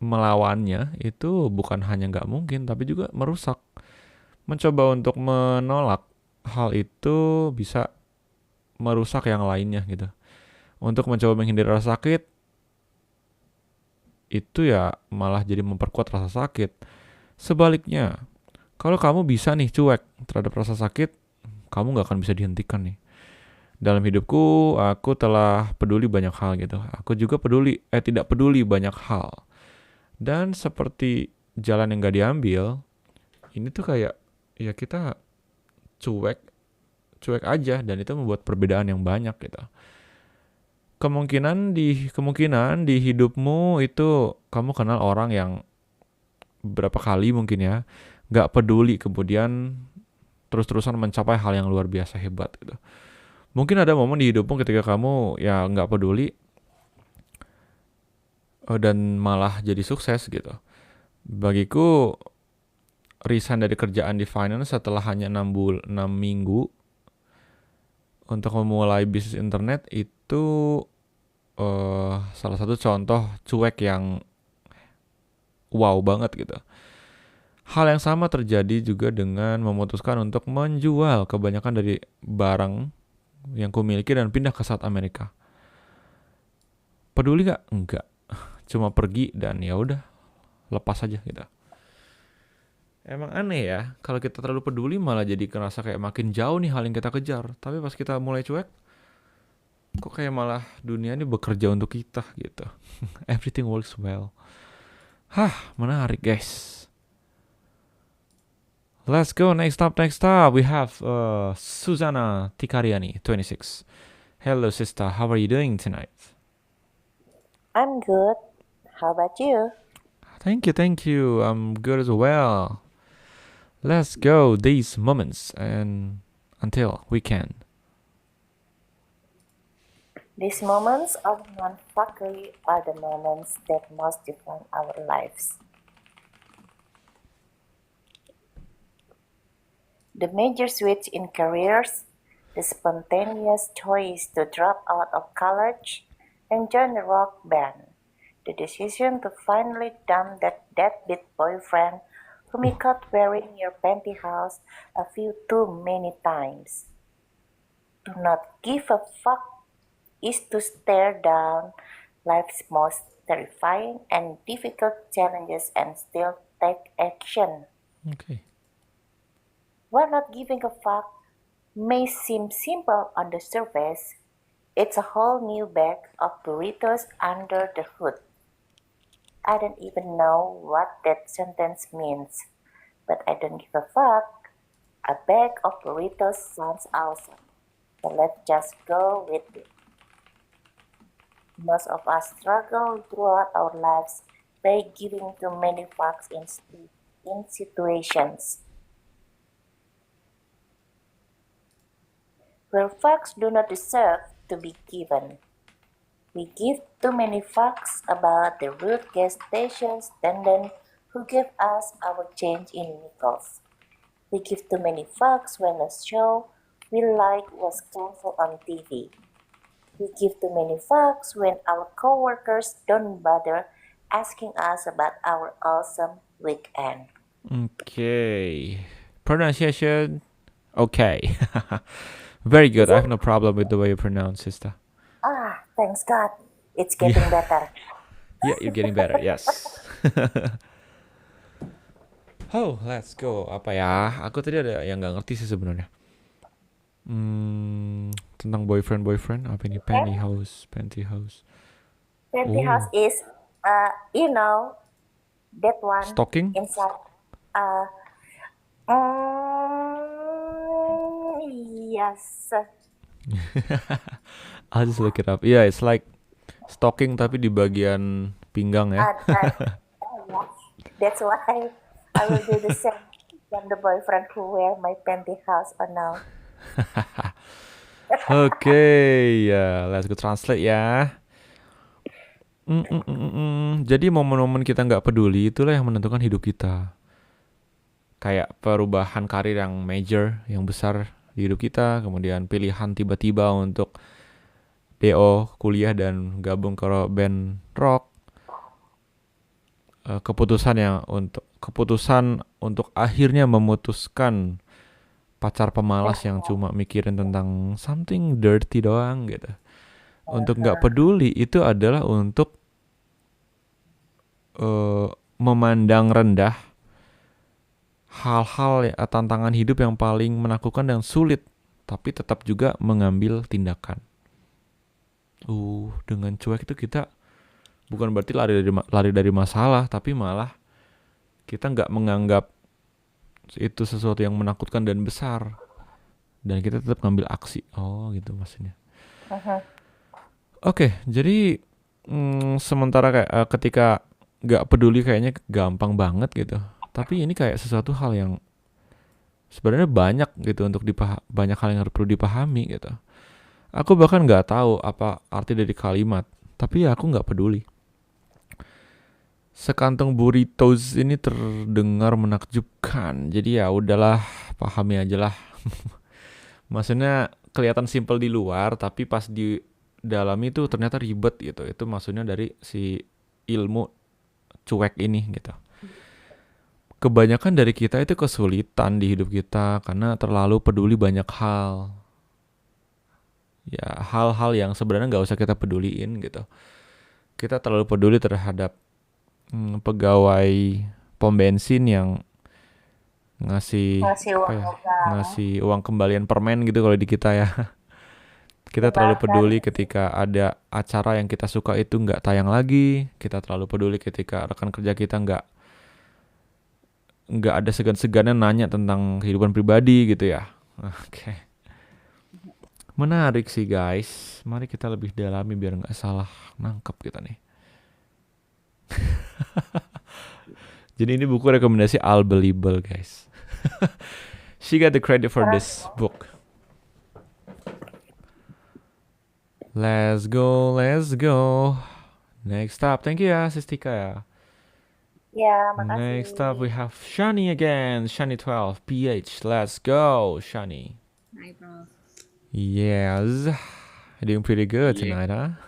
Speaker 1: melawannya itu bukan hanya nggak mungkin, tapi juga merusak. Mencoba untuk menolak hal itu bisa merusak yang lainnya gitu. Untuk mencoba menghindari rasa sakit itu ya malah jadi memperkuat rasa sakit. Sebaliknya, kalau kamu bisa nih cuek terhadap rasa sakit, kamu gak akan bisa dihentikan nih. Dalam hidupku, aku telah peduli banyak hal gitu. Aku juga tidak peduli banyak hal. Dan seperti jalan yang gak diambil, ini tuh kayak ya kita cuek aja, dan itu membuat perbedaan yang banyak gitu. Kemungkinan di hidupmu itu kamu kenal orang yang berapa kali mungkin ya gak peduli kemudian terus-terusan mencapai hal yang luar biasa hebat gitu. Mungkin ada momen di hidupmu ketika kamu ya gak peduli dan malah jadi sukses gitu. Bagiku resign dari kerjaan di finance setelah hanya 6 minggu untuk memulai bisnis internet itu salah satu contoh cuek yang wow banget gitu. Hal yang sama terjadi juga dengan memutuskan untuk menjual kebanyakan dari barang yang kumiliki dan pindah ke South America. Peduli gak? Enggak. Cuma pergi dan ya udah lepas aja gitu. Emang aneh ya, kalau kita terlalu peduli malah jadi kerasa kayak makin jauh nih hal yang kita kejar. Tapi pas kita mulai cuek, kok kayak malah dunia ini bekerja untuk kita gitu. Everything works well. Menarik guys. Let's go, next up. We have Susanna Tikariani, 26. Hello sister, how are you doing tonight?
Speaker 18: I'm good. How about you?
Speaker 1: Thank you. I'm good as well. Let's go these moments and until we can.
Speaker 18: These moments of non-fuckery are the moments that most define our lives. The major switch in careers, the spontaneous choice to drop out of college and join a rock band, the decision to finally dump that deadbeat boyfriend whom you caught wearing your pantyhose a few too many times. To not give a fuck is to stare down life's most terrifying and difficult challenges and still take action.
Speaker 1: Okay.
Speaker 18: While not giving a fuck may seem simple on the surface, it's a whole new bag of burritos under the hood. I don't even know what that sentence means, but I don't give a fuck. A bag of burritos sounds awesome, so let's just go with it. Most of us struggle throughout our lives by giving too many fucks in situations where fucks do not deserve to be given. We give too many fucks about the rude gas station attendant who gave us our change in nickels. We give too many fucks when a show we like was canceled on TV. We give too many fucks when our coworkers don't bother asking us about our awesome weekend.
Speaker 1: Okay. Pronunciation, okay. Very good. I have no problem with the way you pronounce, sister.
Speaker 18: Thanks God. It's getting better.
Speaker 1: Yeah, you're getting better, yes. Oh, let's go. Apa ya? Aku tadi ada yang nggak ngerti sih sebenarnya. Tentang boyfriend apa ini? Pantyhose.
Speaker 18: Pantyhose
Speaker 1: Oh,
Speaker 18: is, you know, that one
Speaker 1: stalking?
Speaker 18: inside. Uh, yes.
Speaker 1: I'll just look it up. Yeah, it's like stalking tapi di bagian pinggang ya.
Speaker 18: Yes. That's why I will do the same than the boyfriend who wear my pantyhose or no.
Speaker 1: Oke, ya, let's go translate ya. Jadi momen-momen kita nggak peduli itulah yang menentukan hidup kita. Kayak perubahan karir yang major, yang besar di hidup kita, kemudian pilihan tiba-tiba untuk DO, kuliah dan gabung ke band rock, keputusan untuk akhirnya memutuskan pacar pemalas yang cuma mikirin tentang something dirty doang gitu. Untuk nggak peduli itu adalah untuk memandang rendah hal-hal tantangan hidup yang paling menakutkan dan sulit, tapi tetap juga mengambil tindakan. Dengan cuek itu kita bukan berarti lari dari masalah, tapi malah kita nggak menganggap itu sesuatu yang menakutkan dan besar, dan kita tetap ngambil aksi. Gitu maksudnya. Oke, jadi sementara kayak ketika nggak peduli kayaknya gampang banget gitu. Tapi ini kayak sesuatu hal yang sebenarnya banyak gitu banyak hal yang harus perlu dipahami gitu. Aku bahkan nggak tahu apa arti dari kalimat, tapi ya aku nggak peduli. Sekantong burritos ini terdengar menakjubkan, jadi ya udahlah, pahami aja lah. Maksudnya kelihatan simpel di luar, tapi pas di dalam itu ternyata ribet gitu. Itu maksudnya dari si ilmu cuek ini gitu. Kebanyakan dari kita itu kesulitan di hidup kita karena terlalu peduli banyak hal. Ya, hal-hal yang sebenarnya nggak usah kita peduliin gitu. Kita terlalu peduli terhadap pegawai pom bensin yang ngasih uang kembalian permen gitu kalau di kita ya. Kita terlalu peduli ketika ada acara yang kita suka itu nggak tayang lagi. Kita terlalu peduli ketika rekan kerja kita nggak ada segan-segannya nanya tentang kehidupan pribadi gitu ya. Oke. Menarik sih guys. Mari kita lebih dalami biar nggak salah nangkep kita nih. Jadi ini buku rekomendasi Unbelievable guys. She got the credit for this book. Let's go. Next up, thank you ya Sistika ya.
Speaker 18: Ya, makasih.
Speaker 1: Next up we have Shani again. Shani 12 PH. Let's go, Shani.
Speaker 19: Hi, bro.
Speaker 1: Yes. Doing pretty good tonight, huh?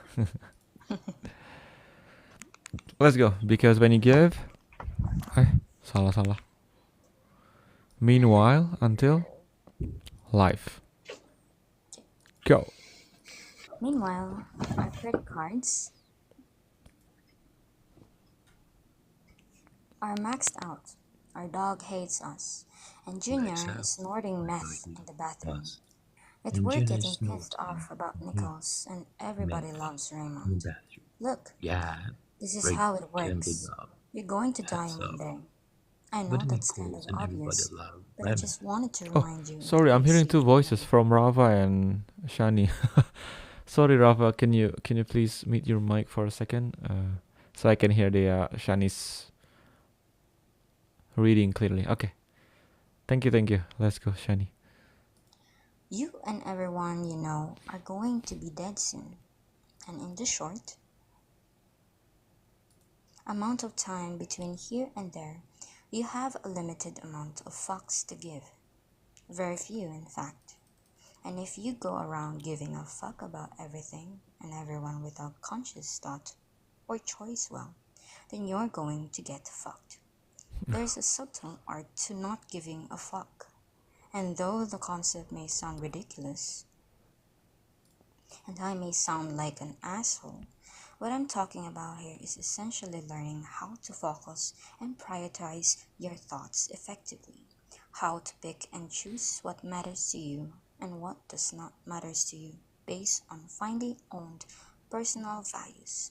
Speaker 1: Let's go. Because when you give... salah. Meanwhile, until... life. Go.
Speaker 12: Meanwhile, our credit cards are maxed out. Our dog hates us. And Junior is snorting meth in the bathroom. It's we're getting pissed off about Nichols, and everybody loves Raymond. Look, this is how it works. You're going to die one day. I know that's kind of obvious, but I just wanted to remind you.
Speaker 1: Sorry, I'm hearing two voices from Rafa and Shani. Sorry, Rafa, can you please mute your mic for a second, so I can hear the Shani's reading clearly. Okay. Thank you. Let's go, Shani.
Speaker 12: You and everyone you know are going to be dead soon. And in the short amount of time between here and there, you have a limited amount of fucks to give. Very few, in fact. And if you go around giving a fuck about everything and everyone without conscious thought or choice, well, then you're going to get fucked. There's a subtle art to not giving a fuck. And though the concept may sound ridiculous, and I may sound like an asshole, What I'm talking about here is essentially learning how to focus and prioritize your thoughts effectively, how to pick and choose what matters to you and what does not matter to you based on finely owned personal values.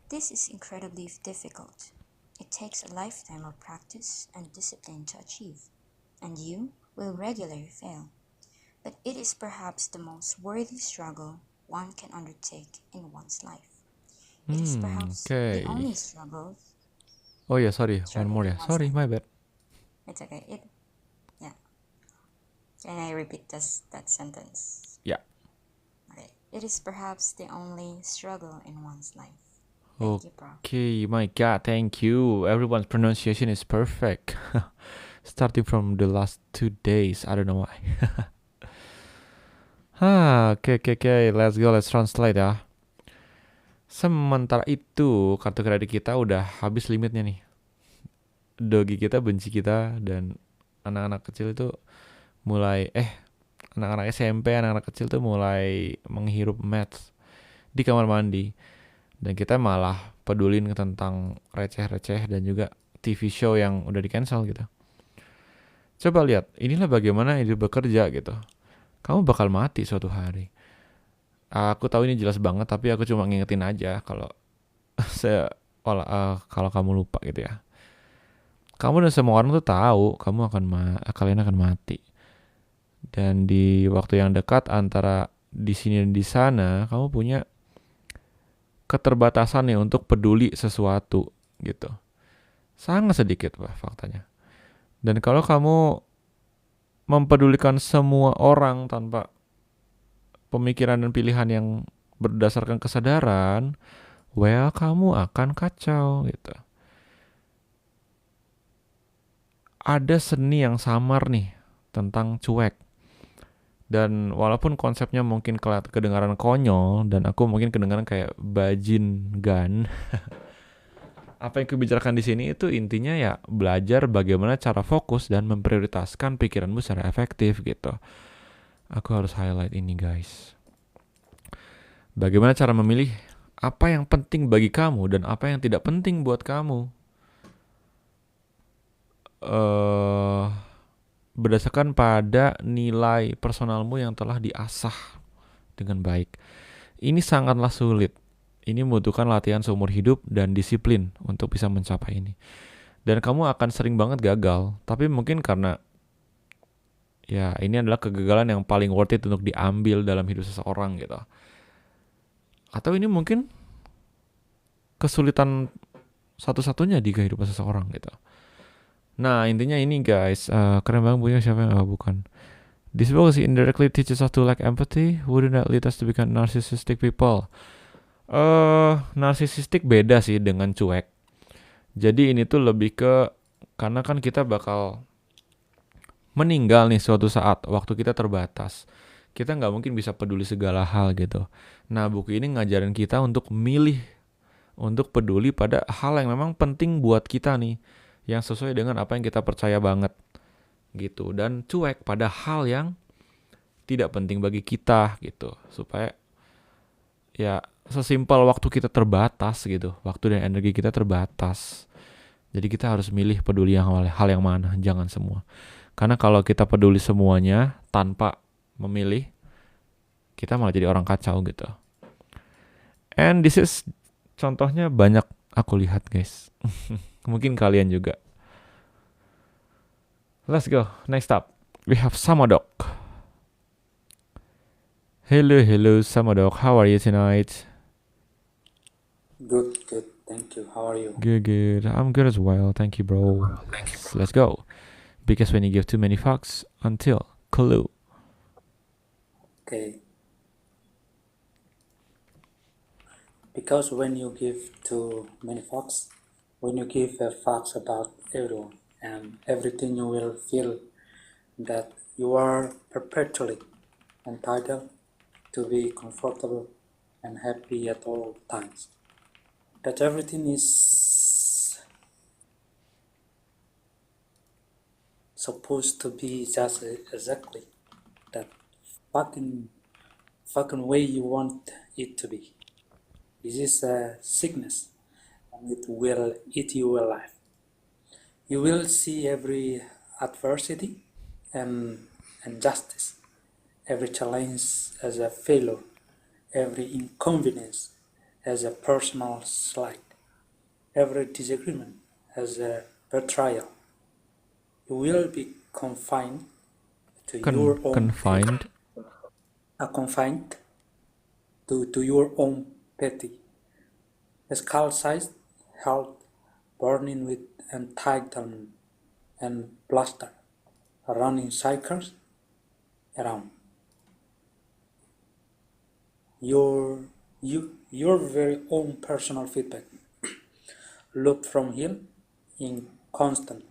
Speaker 12: This is incredibly difficult. It takes a lifetime of practice and discipline to achieve, and you will regularly fail. But it is perhaps the most worthy struggle one can undertake in one's life. It is perhaps the
Speaker 1: Okay.
Speaker 12: only struggle.
Speaker 1: Oh ya, sorry, one more ya.
Speaker 12: In one's
Speaker 1: Sorry,
Speaker 12: life.
Speaker 1: my bad.
Speaker 12: It's okay. Yeah. Can I repeat that sentence?
Speaker 1: Yeah.
Speaker 12: Okay. It is perhaps the only struggle in one's life. Thank you, Prof.
Speaker 1: Okay, my God, thank you. Everyone's pronunciation is perfect. Starting from the last 2 days, I don't know why. Okay. Let's translate ya. Sementara itu, kartu kredit kita udah habis limitnya nih. Dogi kita benci kita dan anak-anak kecil itu mulai anak-anak SMP, anak-anak kecil tuh mulai menghirup maths di kamar mandi. Dan kita malah pedulin tentang receh-receh dan juga TV show yang udah di-cancel gitu. Coba lihat, inilah bagaimana hidup bekerja gitu. Kamu bakal mati suatu hari. Aku tahu ini jelas banget, tapi aku cuma ngingetin aja kalau kalau kamu lupa gitu ya. Kamu dan semua orang tuh tahu kalian akan mati. Dan di waktu yang dekat antara di sini dan di sana, kamu punya keterbatasan nih untuk peduli sesuatu gitu. Sangat sedikit faktanya. Dan kalau kamu mempedulikan semua orang tanpa pemikiran dan pilihan yang berdasarkan kesadaran, kamu akan kacau gitu. Ada seni yang samar nih tentang cuek. Dan walaupun konsepnya mungkin kedengaran konyol dan aku mungkin kedengaran kayak bajin gan. Apa yang kubicarakan di sini itu intinya ya belajar bagaimana cara fokus dan memprioritaskan pikiranmu secara efektif gitu. Aku harus highlight ini guys. Bagaimana cara memilih apa yang penting bagi kamu dan apa yang tidak penting buat kamu. Berdasarkan pada nilai personalmu yang telah diasah dengan baik. Ini sangatlah sulit. Ini membutuhkan latihan seumur hidup dan disiplin untuk bisa mencapai ini. Dan kamu akan sering banget gagal. Tapi mungkin karena ya ini adalah kegagalan yang paling worth it untuk diambil dalam hidup seseorang gitu. Atau ini mungkin kesulitan satu-satunya di kehidupan seseorang gitu. Nah intinya ini guys, keren banget punya siapa yang bukan. This book indirectly teaches us to lack empathy. Wouldn't that lead us to become narcissistic people? Narsisistik beda sih dengan cuek. Jadi ini tuh lebih ke karena kan kita bakal meninggal nih suatu saat, waktu kita terbatas. Kita nggak mungkin bisa peduli segala hal gitu. Nah buku ini ngajarin kita untuk milih, untuk peduli pada hal yang memang penting buat kita nih, yang sesuai dengan apa yang kita percaya banget gitu. Dan cuek pada hal yang tidak penting bagi kita gitu. Supaya ya sesimpel waktu kita terbatas gitu, waktu dan energi kita terbatas. Jadi kita harus milih peduli hal yang mana, jangan semua. Karena kalau kita peduli semuanya tanpa memilih, kita malah jadi orang kacau gitu. And this is contohnya banyak aku lihat guys. Mungkin kalian juga. Let's go, next up. We have Samodok. Hello Samodok, how are you tonight?
Speaker 19: Good. Thank you. How are you?
Speaker 1: Good. I'm good as well. Thank you, bro. Let's go. Because when you give too many fucks until clue.
Speaker 19: Okay. Because when you give too many fucks, when you give a fucks about everyone and everything, you will feel that you are perpetually entitled to be comfortable and happy at all times. That everything is supposed to be just exactly that fucking way you want it to be. This is a sickness, and it will eat you alive. You will see every adversity and injustice, every challenge as a failure, every inconvenience as a personal slight, every disagreement as a betrayal. You will be confined to your own
Speaker 1: Confined.
Speaker 19: confined to your own petty, skull-sized heart burning with entitlement and bluster, running cycles around your very own personal feedback loop from here in constant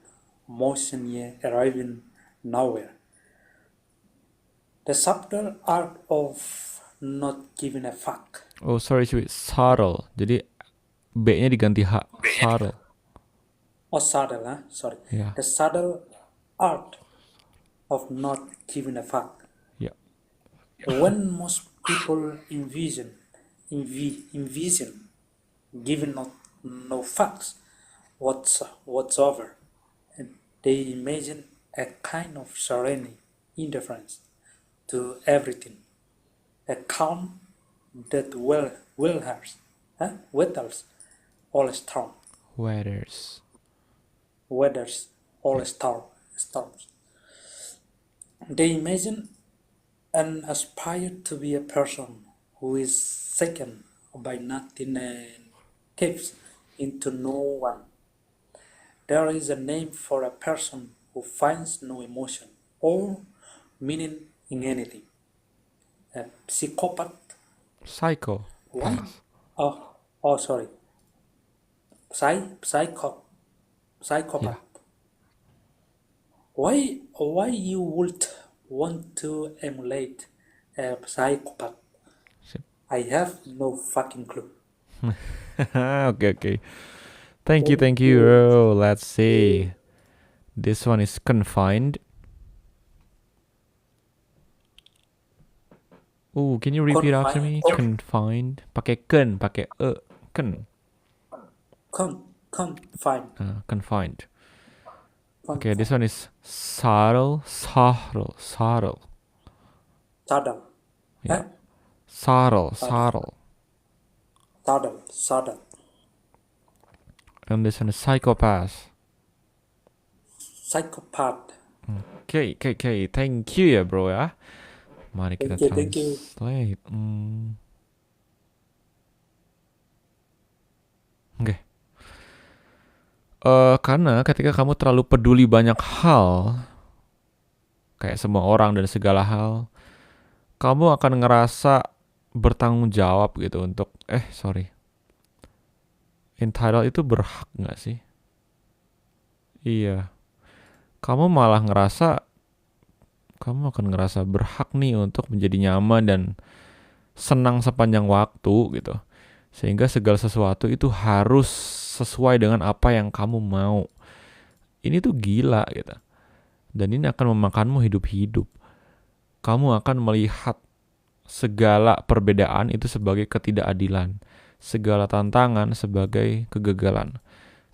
Speaker 19: motion yet arriving nowhere. The subtle art of not giving a fuck.
Speaker 1: Oh sorry cuy, subtle. Jadi B-nya diganti H. Subtle.
Speaker 19: Oh, subtle, huh? Sorry.
Speaker 1: Yeah.
Speaker 19: The subtle art of not giving a fuck.
Speaker 1: Yeah.
Speaker 19: When most people envision giving no fucks whatsoever, and they imagine a kind of serene indifference to everything, a calm that weathers all storms. They imagine and aspire to be a person who is shaken by nothing and taps into no one. There is a name for a person who finds no emotion or meaning in anything. A psychopath.
Speaker 1: Psycho.
Speaker 19: Why? Oh, sorry. Psychopath.
Speaker 1: Yeah.
Speaker 19: Why you would want to emulate a psychopath? I have no fucking clue.
Speaker 1: Okay. Thank you, bro. Let's see. This one is confined. Oh, can you repeat after me? Confined. Pakai ken, pakai ken.
Speaker 19: Confined.
Speaker 1: Confined. Okay, this one is subtle. Yeah. Subtle. And this one is psychopath. Okay. Thank you ya bro ya. Mari kita
Speaker 19: Thank you.
Speaker 1: translate. Oke. Karena ketika kamu terlalu peduli banyak hal, kayak semua orang dan segala hal, kamu akan ngerasa bertanggung jawab gitu untuk entitled itu berhak nggak sih? Iya. Kamu malah kamu akan ngerasa berhak nih untuk menjadi nyaman dan senang sepanjang waktu gitu. Sehingga segala sesuatu itu harus sesuai dengan apa yang kamu mau. Ini tuh gila gitu. Dan ini akan memakanmu hidup-hidup. Kamu akan melihat segala perbedaan itu sebagai ketidakadilan. Segala tantangan sebagai kegagalan.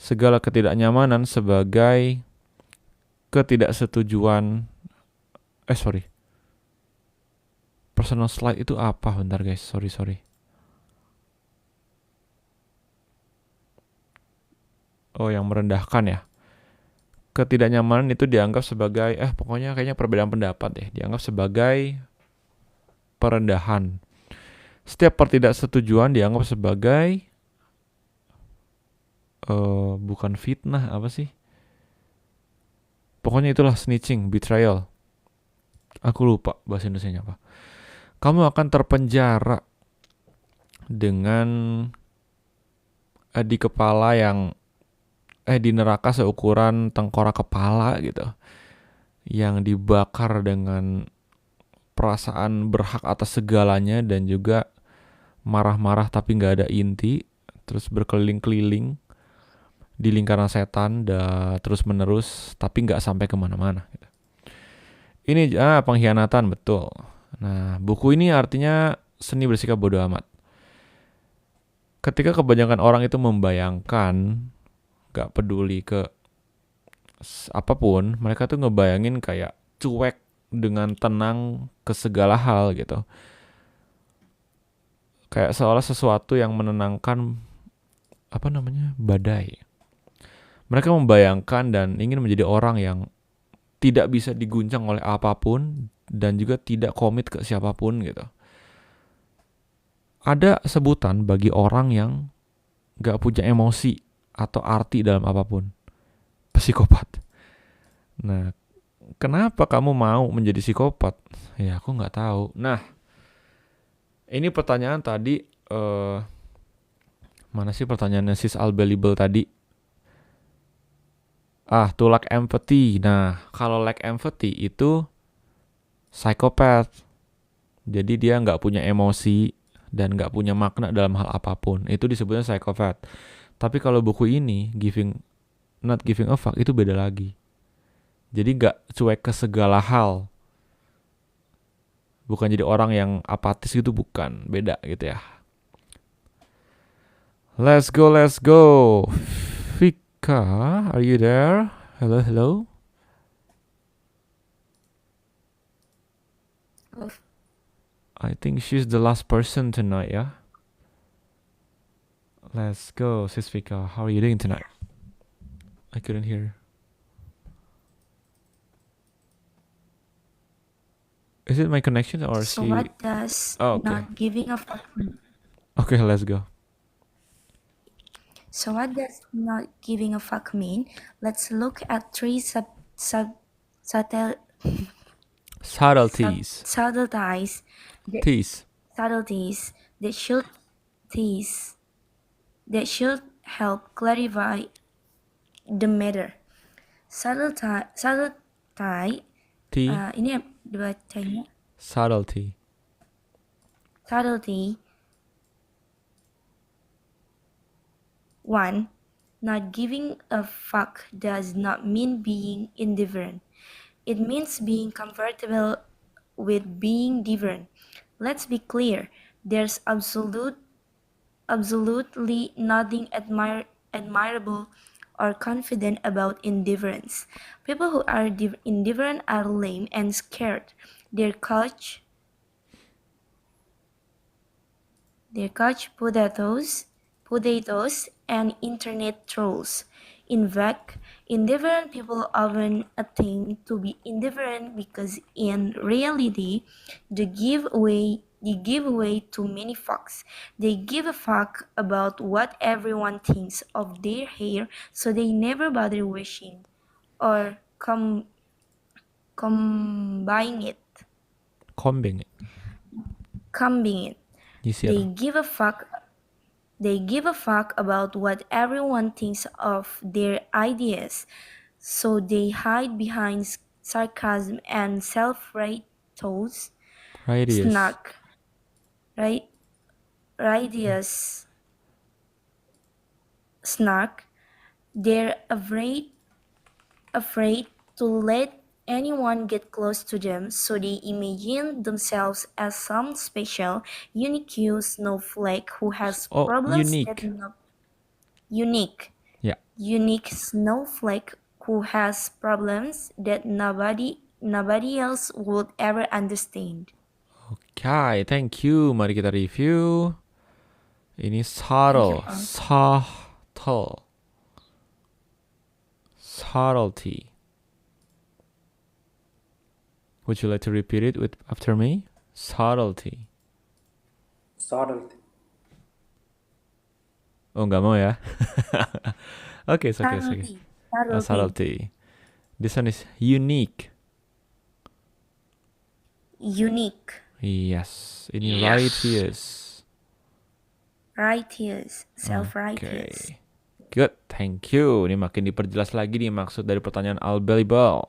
Speaker 1: Segala ketidaknyamanan sebagai ketidaksetujuan. Personal slide itu apa? Bentar guys, sorry. Oh, yang merendahkan ya. Ketidaknyamanan itu dianggap sebagai pokoknya kayaknya perbedaan pendapat deh, dianggap sebagai perendahan. Setiap ketidaksetujuan dianggap sebagai bukan fitnah, apa sih? Pokoknya itulah snitching, betrayal. Aku lupa bahasa Indonesianya apa. Kamu akan terpenjara dengan di kepala yang di neraka seukuran tengkorak kepala gitu. Yang dibakar dengan perasaan berhak atas segalanya dan juga marah-marah tapi gak ada inti. Terus berkeliling-keliling di lingkaran setan dan terus menerus tapi gak sampai kemana-mana gitu. Ini pengkhianatan, betul. Nah, buku ini artinya seni bersikap bodoh amat. ketika kebanyakan orang itu membayangkan gak peduli ke apapun, mereka tuh ngebayangin kayak cuek dengan tenang ke segala hal gitu. Kayak seolah sesuatu yang menenangkan badai. Mereka membayangkan dan ingin menjadi orang yang tidak bisa diguncang oleh apapun dan juga tidak komit ke siapapun gitu. Ada sebutan bagi orang yang gak punya emosi atau arti dalam apapun. Psikopat. Nah, kenapa kamu mau menjadi psikopat? Ya, aku gak tahu. Nah, ini pertanyaan tadi, mana sih pertanyaannya sis Albelibel tadi? To lack empathy. Nah, kalau lack empathy itu psychopath. Jadi dia nggak punya emosi dan nggak punya makna dalam hal apapun. Itu disebutnya psychopath. Tapi kalau buku ini, not giving a fuck, itu beda lagi. Jadi nggak cuek ke segala hal. Bukan jadi orang yang apatis gitu, bukan. Beda gitu ya. Let's go. Vika, are you there? Hello. I think she's the last person tonight, yeah? Let's go, Sis Vika. How are you doing tonight? I couldn't hear. Is it my connection or
Speaker 20: So
Speaker 1: she?
Speaker 20: what does
Speaker 1: Oh, okay.
Speaker 20: not giving a fuck mean?
Speaker 1: Okay, let's go.
Speaker 20: So what does not giving a fuck mean? Let's look at three subtleties
Speaker 1: Subtleties.
Speaker 20: subtleties that,
Speaker 1: Tease.
Speaker 20: subtleties that should help clarify the matter. Subtlety
Speaker 1: T.
Speaker 20: ini dibacanya
Speaker 1: Subtlety.
Speaker 20: subtlety. 1. Not giving a fuck does not mean being indifferent. It means being comfortable with being different. Let's be clear, there's absolutely nothing admirable or confident about indifference. People who are indifferent are lame and scared. Their couch potatoes, and internet trolls. In fact, indifferent people often attempt to be indifferent because in reality, they give way to many fucks. They give a fuck about what everyone thinks of their hair, so they never bother washing or combing it.
Speaker 1: Combing it. You see
Speaker 20: They
Speaker 1: it.
Speaker 20: give a fuck about what everyone thinks of their ideas, so they hide behind sarcasm and self-righteous snark. They're afraid to let anyone get close to them, so they imagine themselves as some special, unique snowflake who has problems that unique snowflake who has problems that nobody else would ever understand.
Speaker 1: Okay, thank you. Mari kita review. Ini subtlety. Would you like to repeat it after me? Subtlety. Oh, nggak mau ya? Okay, it's okay. Subtlety. This one is unique. Yes. Ini righteous.
Speaker 20: Self-righteous.
Speaker 1: Okay. Good, thank you. Ini makin diperjelas lagi nih maksud dari pertanyaan Albelibel.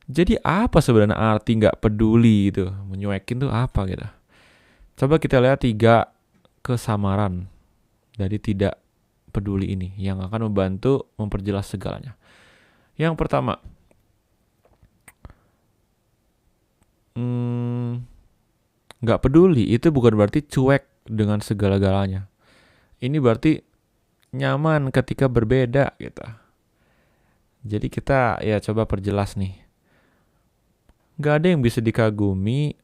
Speaker 1: Jadi apa sebenarnya arti nggak peduli itu? Menyuekin tuh apa gitu? Coba kita lihat 3 kesamaran dari tidak peduli ini yang akan membantu memperjelas segalanya. Yang pertama, nggak peduli itu bukan berarti cuek dengan segala-galanya. ini berarti nyaman ketika berbeda gitu. Jadi kita ya coba perjelas nih. Gak ada yang bisa dikagumi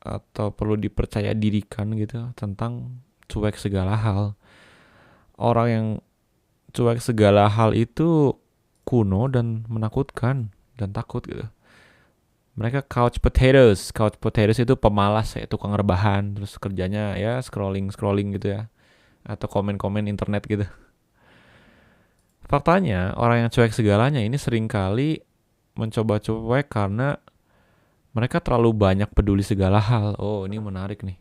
Speaker 1: atau perlu dipercaya dirikan gitu tentang cuek segala hal. Orang yang cuek segala hal itu kuno dan menakutkan dan takut gitu. Mereka couch potatoes. Couch potatoes itu pemalas ya, tukang rebahan, terus kerjanya ya scrolling gitu ya, atau komen-komen internet gitu. Faktanya orang yang cuek segalanya ini seringkali mencoba cuek karena mereka terlalu banyak peduli segala hal. Oh, ini menarik nih.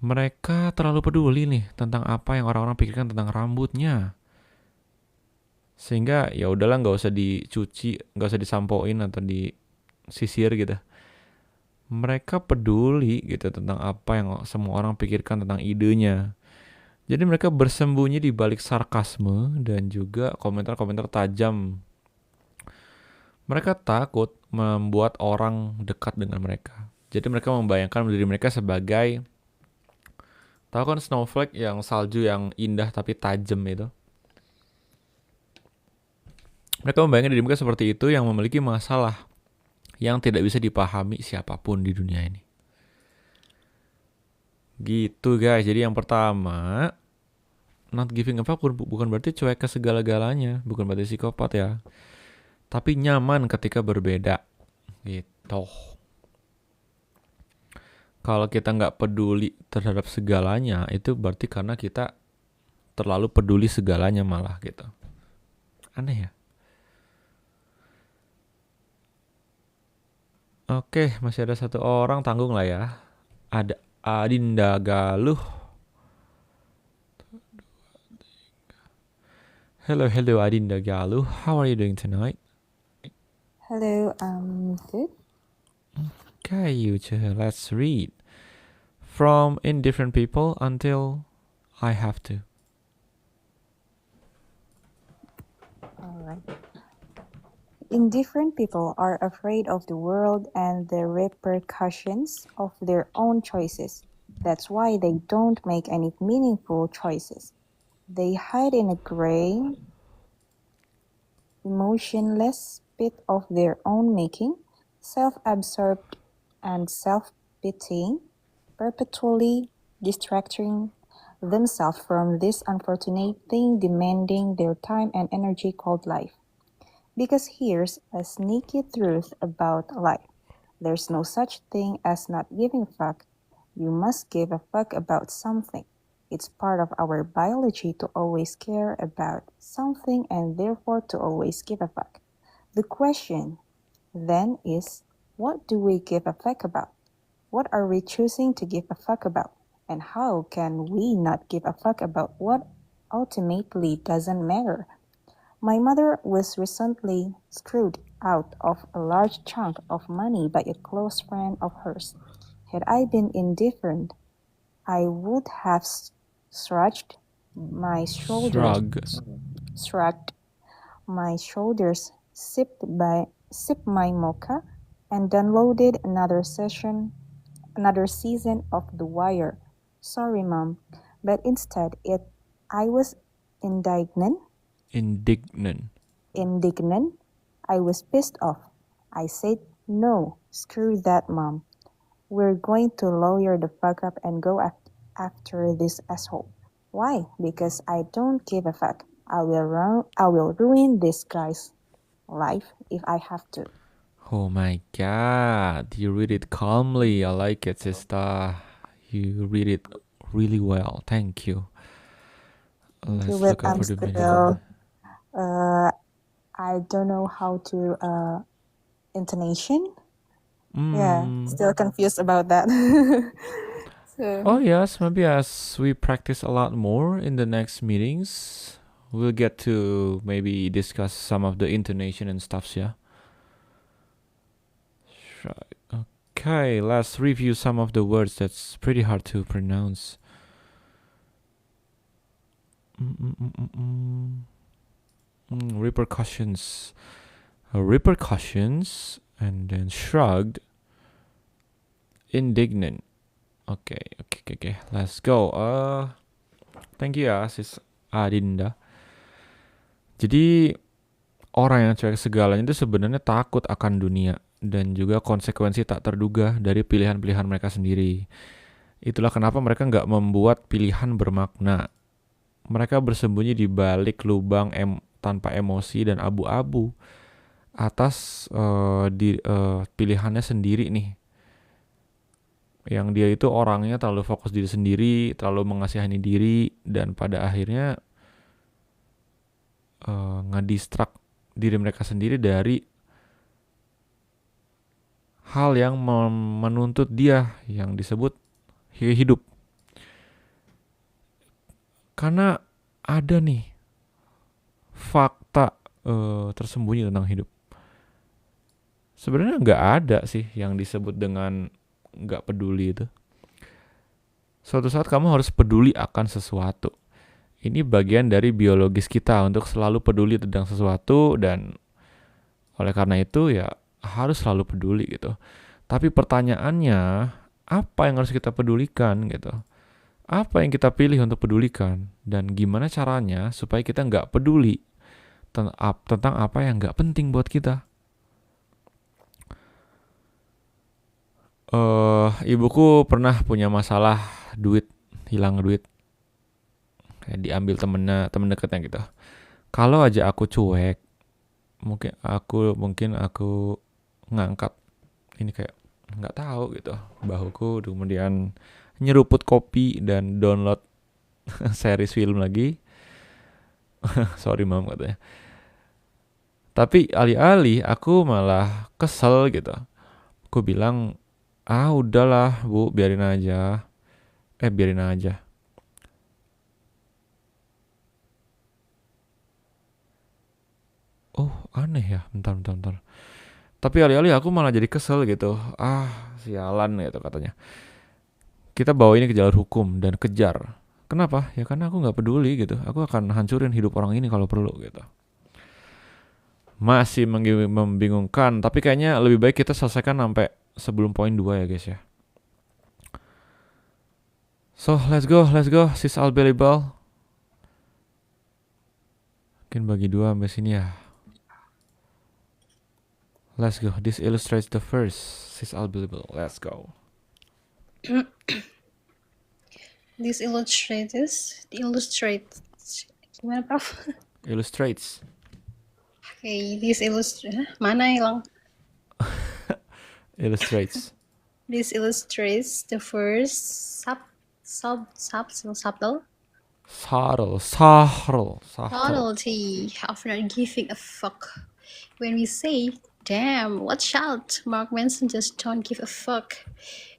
Speaker 1: Mereka terlalu peduli nih tentang apa yang orang-orang pikirkan tentang rambutnya. Sehingga ya udahlah, nggak usah dicuci, nggak usah disampoin atau disisir gitu. Mereka peduli gitu tentang apa yang semua orang pikirkan tentang idenya. Jadi mereka bersembunyi di balik sarkasme dan juga komentar-komentar tajam. Mereka takut membuat orang dekat dengan mereka. Jadi mereka membayangkan diri mereka sebagai, tahu kan snowflake yang salju yang indah tapi tajam itu. Mereka membayangkan diri mereka seperti itu yang memiliki masalah yang tidak bisa dipahami siapapun di dunia ini. Gitu guys, jadi yang pertama, not giving a fuck bukan berarti cuek ke segala-galanya, bukan berarti psikopat ya. Tapi nyaman ketika berbeda, gitu. Kalau kita nggak peduli terhadap segalanya, itu berarti karena kita terlalu peduli segalanya malah gitu. Aneh ya. Oke, masih ada satu orang, tanggung lah ya. Ada Adinda Galuh. Hello Adinda Galuh. How are you doing tonight?
Speaker 21: Hello, good.
Speaker 1: Okay, let's read. From indifferent people until I have to.
Speaker 21: Alright. Indifferent people are afraid of the world and the repercussions of their own choices. That's why they don't make any meaningful choices. They hide in a gray, emotionless pit of their own making, self-absorbed and self-pitying, perpetually distracting themselves from this unfortunate thing demanding their time and energy called life. Because here's a sneaky truth about life. There's no such thing as not giving a fuck. You must give a fuck about something. It's part of our biology to always care about something and therefore to always give a fuck. The question then is, what do we give a fuck about? What are we choosing to give a fuck about? And how can we not give a fuck about what ultimately doesn't matter? My mother was recently screwed out of a large chunk of money by a close friend of hers. Had I been indifferent, I would have shrugged my shoulders, sipped my mocha, and downloaded another season of The Wire. Sorry, Mom, but instead I was indignant. I was pissed off. I said, no, screw that, Mom. We're going to lawyer the fuck up and go after this asshole. Why? Because I don't give a fuck. I will ruin this guy's life if I have to.
Speaker 1: Oh my god, you read it calmly. I like it, sister. You read it really well. Thank you. Let's look up for the
Speaker 21: still, I don't know how to intonation. Yeah, still confused about that. So.
Speaker 1: Oh yes, maybe as we practice a lot more in the next meetings, we'll get to maybe discuss some of the intonation and stuffs, yeah? Okay, let's review some of the words that's pretty hard to pronounce. Repercussions. Repercussions, and then shrugged. Indignant. Oke. Let's go. Thank you ya, sis Adinda. Jadi orang yang cuek segalanya itu sebenarnya takut akan dunia dan juga konsekuensi tak terduga dari pilihan-pilihan mereka sendiri. Itulah kenapa mereka nggak membuat pilihan bermakna. Mereka bersembunyi di balik lubang tanpa emosi dan abu-abu atas pilihannya sendiri nih. Yang dia itu orangnya terlalu fokus diri sendiri, terlalu mengasihani diri, dan pada akhirnya ngedistract diri mereka sendiri dari hal yang menuntut dia yang disebut hidup. Karena ada nih fakta tersembunyi tentang hidup. Sebenarnya nggak ada sih yang disebut dengan nggak peduli itu. Suatu saat kamu harus peduli akan sesuatu. Ini bagian dari biologis kita untuk selalu peduli tentang sesuatu, dan oleh karena itu ya harus selalu peduli gitu. Tapi pertanyaannya, apa yang harus kita pedulikan gitu? Apa yang kita pilih untuk pedulikan? Dan gimana caranya supaya kita nggak peduli tentang apa yang nggak penting buat kita? Ibuku pernah punya masalah hilang duit. Kayak diambil temen dekatnya gitu. Kalau aja aku cuek, mungkin aku ngangkat ini kayak nggak tahu gitu bahuku, kemudian nyeruput kopi dan download series film lagi. Sorry mam katanya. Tapi alih-alih aku malah kesel gitu. Aku bilang, udahlah bu, biarin aja. Oh aneh ya, bentar. Tapi alih-alih aku malah jadi kesel gitu. Sialan gitu katanya. Kita bawa ini ke jalur hukum dan kejar. Kenapa? Ya karena aku gak peduli gitu. Aku akan hancurin hidup orang ini kalau perlu gitu. Masih membingungkan. Tapi kayaknya lebih baik kita selesaikan sampai sebelum poin 2 ya guys ya. So let's go. Sis Albelibal. Mungkin bagi 2 sampai sini ya. Let's go. This illustrates the first. Sis Albelibal. Let's go.
Speaker 16: This illustrates. Gimana Prof?
Speaker 1: Illustrates.
Speaker 16: Okay, this mana hilang?
Speaker 1: Illustrates.
Speaker 16: This illustrates the first subtlety of not giving a fuck. When we say, damn, watch out, Mark Manson just don't give a fuck,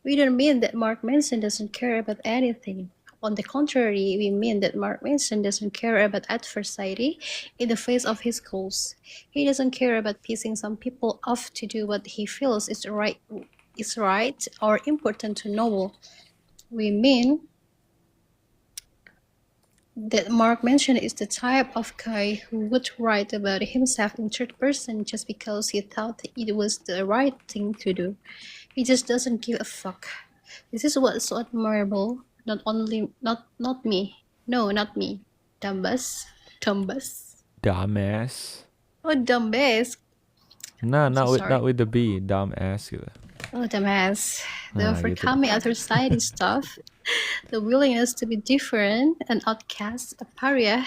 Speaker 16: we don't mean that Mark Manson doesn't care about anything. On the contrary, we mean that Mark Manson doesn't care about adversity in the face of his goals. He doesn't care about pissing some people off to do what he feels is right or important to Noble. We mean that Mark Manson is the type of guy who would write about himself in third person just because he thought it was the right thing to do. He just doesn't give a fuck. This is what's so admirable. Not me. Dumbass.
Speaker 1: Dumbass.
Speaker 16: Oh, dumbass.
Speaker 1: Nah, not with the B. Dumbass gitu.
Speaker 16: Oh, dumbass. The overcoming adversity stuff. The willingness to be different, an outcast, a pariah,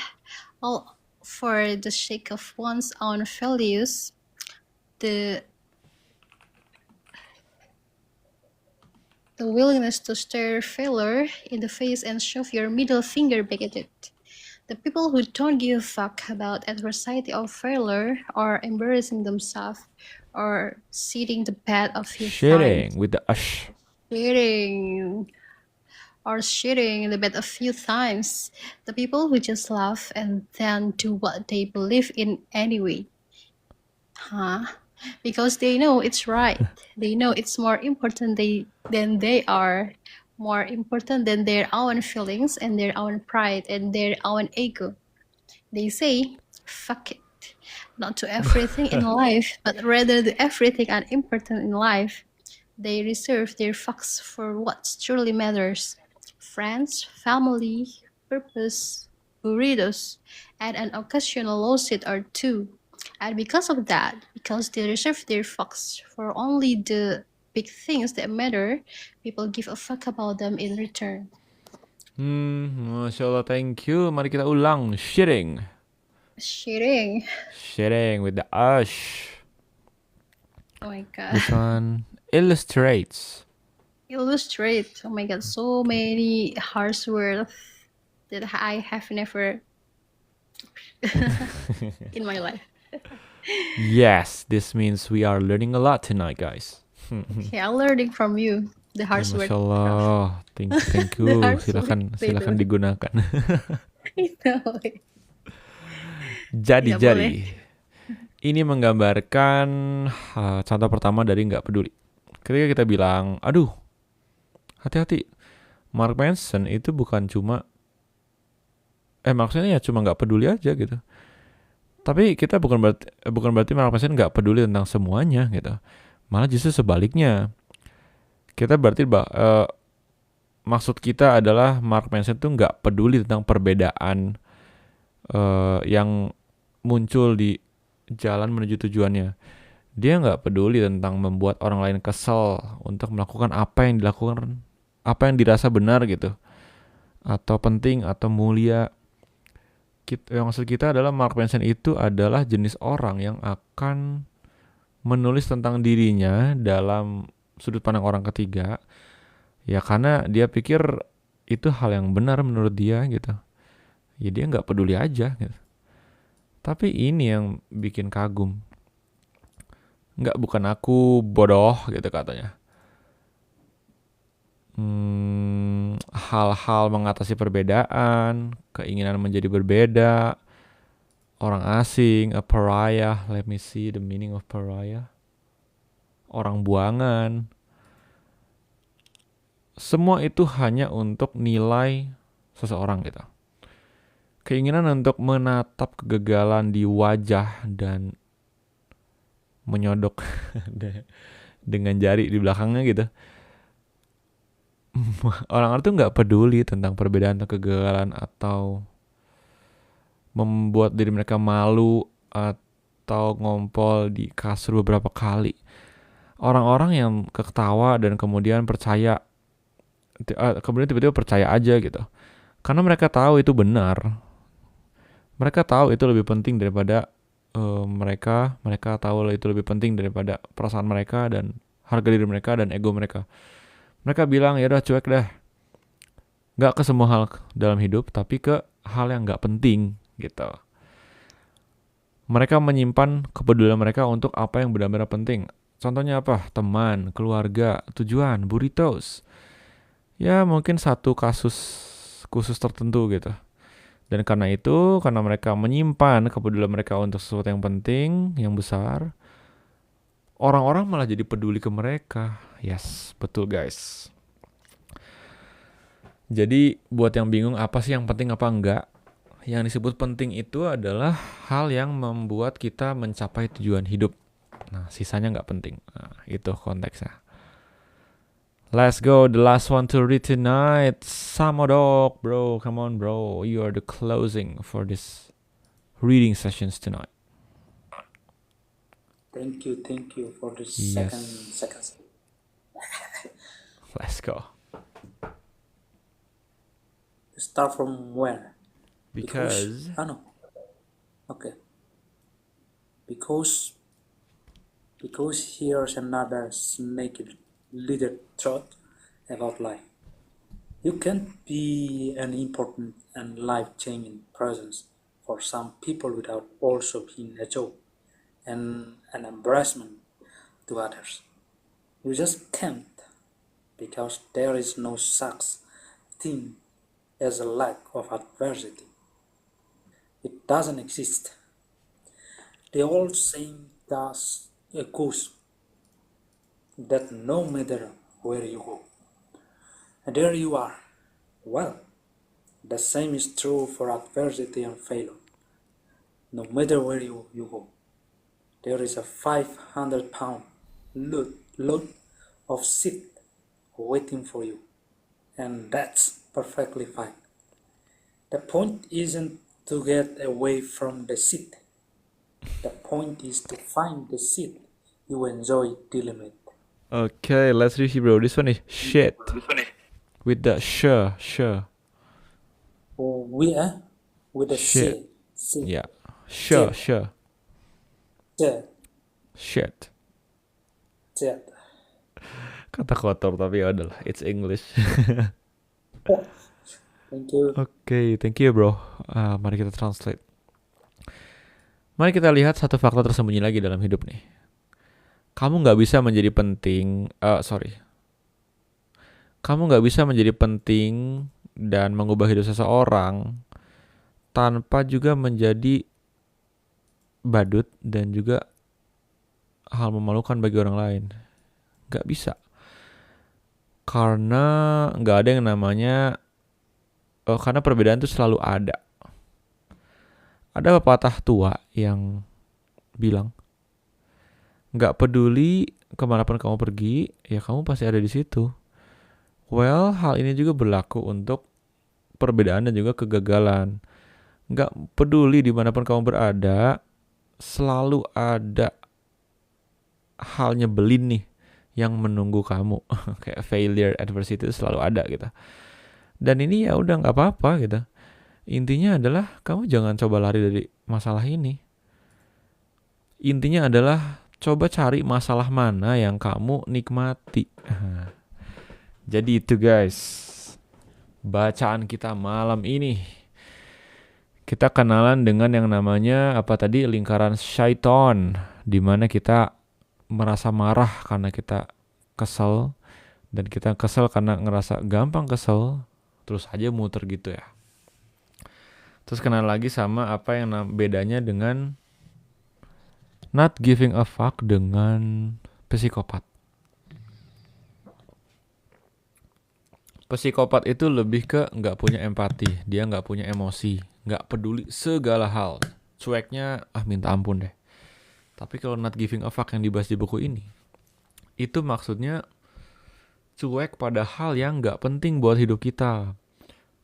Speaker 16: all for the sake of one's own values. The willingness to stare failure in the face and shove your middle finger back at it. The people who don't give a fuck about adversity or failure or embarrassing themselves or sitting the bed of few times.
Speaker 1: With the ush.
Speaker 16: Shitting in the bed a few times. The people who just laugh and then do what they believe in anyway. Because they know it's right. They know it's more important than they are. More important than their own feelings and their own pride and their own ego. They say, fuck it. Not to everything in life, but rather to everything unimportant in life. They reserve their fucks for what truly matters: friends, family, purpose, burritos, and an occasional lawsuit or two. And because of that, because they reserve their fucks for only the big things that matter, people give a fuck about them in return.
Speaker 1: Masya Allah, thank you. Mari kita ulang. Shitting with the ash.
Speaker 16: Oh my god.
Speaker 1: This one illustrates.
Speaker 16: Illustrate. Oh my god, so many harsh words that I have never in my life.
Speaker 1: Yes, this means we are learning a lot tonight, guys.
Speaker 16: Yeah, I'm learning from you the harsh word.
Speaker 1: Masya Allah, thank you.
Speaker 16: The harsh
Speaker 1: Silakan
Speaker 16: word itu.
Speaker 1: digunakan.
Speaker 16: No.
Speaker 1: Jadi,
Speaker 16: Ya, boleh.
Speaker 1: ini menggambarkan contoh pertama dari nggak peduli. Ketika kita bilang, aduh, hati-hati, Mark Manson itu bukan cuma, maksudnya ya cuma nggak peduli aja gitu. Tapi kita bukan berarti Mark Manson nggak peduli tentang semuanya gitu. Malah justru sebaliknya. Kita berarti maksud kita adalah Mark Manson tuh nggak peduli tentang perbedaan yang muncul di jalan menuju tujuannya. Dia nggak peduli tentang membuat orang lain kesel untuk melakukan apa yang dirasa benar gitu, atau penting atau mulia. Yang maksud kita adalah Mark Manson itu adalah jenis orang yang akan menulis tentang dirinya dalam sudut pandang orang ketiga, ya karena dia pikir itu hal yang benar menurut dia gitu. Ya dia nggak peduli aja gitu. Tapi ini yang bikin kagum. Bukan aku bodoh gitu katanya. Hal-hal mengatasi perbedaan, keinginan menjadi berbeda, orang asing, a pariah. Let me see the meaning of pariah. Orang buangan. Semua itu hanya untuk nilai seseorang gitu. Keinginan untuk menatap kegagalan di wajah dan menyodok dengan jari di belakangnya gitu. Orang-orang tuh nggak peduli tentang perbedaan atau kegagalan atau membuat diri mereka malu atau ngompol di kasur beberapa kali. Orang-orang yang ketawa dan kemudian percaya, kemudian tiba-tiba percaya aja gitu. Karena mereka tahu itu benar. Mereka tahu itu lebih penting daripada mereka tahu itu lebih penting daripada perasaan mereka dan harga diri mereka dan ego mereka. Mereka bilang ya udah cuek dah. Gak ke semua hal dalam hidup, tapi ke hal yang gak penting gitu. Mereka menyimpan kepedulian mereka untuk apa yang benar-benar penting. Contohnya apa? Teman, keluarga, tujuan, burritos. Ya mungkin satu kasus khusus tertentu gitu. Dan karena mereka menyimpan kepedulian mereka untuk sesuatu yang penting, yang besar, orang-orang malah jadi peduli ke mereka. Yes, betul guys. Jadi buat yang bingung apa sih yang penting apa enggak, yang disebut penting itu adalah hal yang membuat kita mencapai tujuan hidup. Nah, sisanya nggak penting. Nah, itu konteksnya. Let's go, the last one to read tonight. Samodok, bro. Come on, bro. You are the closing for this reading sessions tonight.
Speaker 19: Thank you for the
Speaker 1: Yes.
Speaker 19: second.
Speaker 1: Let's go.
Speaker 19: Start from where?
Speaker 1: Because
Speaker 19: no. Okay. Because here's another naked little thought about life. You can't be an important and life-changing presence for some people without also being a joke and an embarrassment to others. You just can't, because there is no such thing as a lack of adversity. It doesn't exist. The old saying thus echoes that no matter where you go, and there you are. Well, the same is true for adversity and failure. No matter where you go, there is a 500-pound load of seat waiting for you, and that's perfectly fine. The point isn't to get away from the seat. The point is to find the seat you enjoy dealing with.
Speaker 1: Okay, let's review, bro. This one is shit. With the sure.
Speaker 19: Oh, with the
Speaker 1: Shit.
Speaker 19: C.
Speaker 1: Yeah. Sure.
Speaker 19: Shit.
Speaker 1: Shit.
Speaker 19: Shit.
Speaker 1: Kata kotor tapi ya udahlah, it's English.
Speaker 19: Thank you.
Speaker 1: Okay, thank you, bro. Mari kita translate. Mari kita lihat satu fakta tersembunyi lagi dalam hidup nih. Kamu nggak bisa menjadi penting. Kamu nggak bisa menjadi penting dan mengubah hidup seseorang tanpa juga menjadi badut dan juga hal memalukan bagi orang lain. Nggak bisa. Karena nggak ada yang namanya karena perbedaan itu selalu ada. Ada pepatah tua yang bilang, nggak peduli kemanapun kamu pergi, ya kamu pasti ada di situ. Well, hal ini juga berlaku untuk perbedaan dan juga kegagalan. Nggak peduli dimanapun kamu berada, selalu ada hal nyebelin nih yang menunggu kamu. Kayak failure, adversity itu selalu ada gitu. Dan ini ya udah nggak apa-apa gitu. Intinya adalah kamu jangan coba lari dari masalah ini. Intinya adalah coba cari masalah mana yang kamu nikmati. Jadi itu guys, bacaan kita malam ini. Kita kenalan dengan yang namanya lingkaran syaiton, di mana kita merasa marah karena kita kesel, dan kita kesel karena ngerasa gampang kesel, terus aja muter gitu ya. Terus kenal lagi sama apa yang bedanya dengan not giving a fuck dengan psikopat. Psikopat itu lebih ke nggak punya empati, dia nggak punya emosi, nggak peduli segala hal, cueknya minta ampun deh. Tapi kalau not giving a fuck yang dibahas di buku ini, itu maksudnya cuek pada hal yang nggak penting buat hidup kita.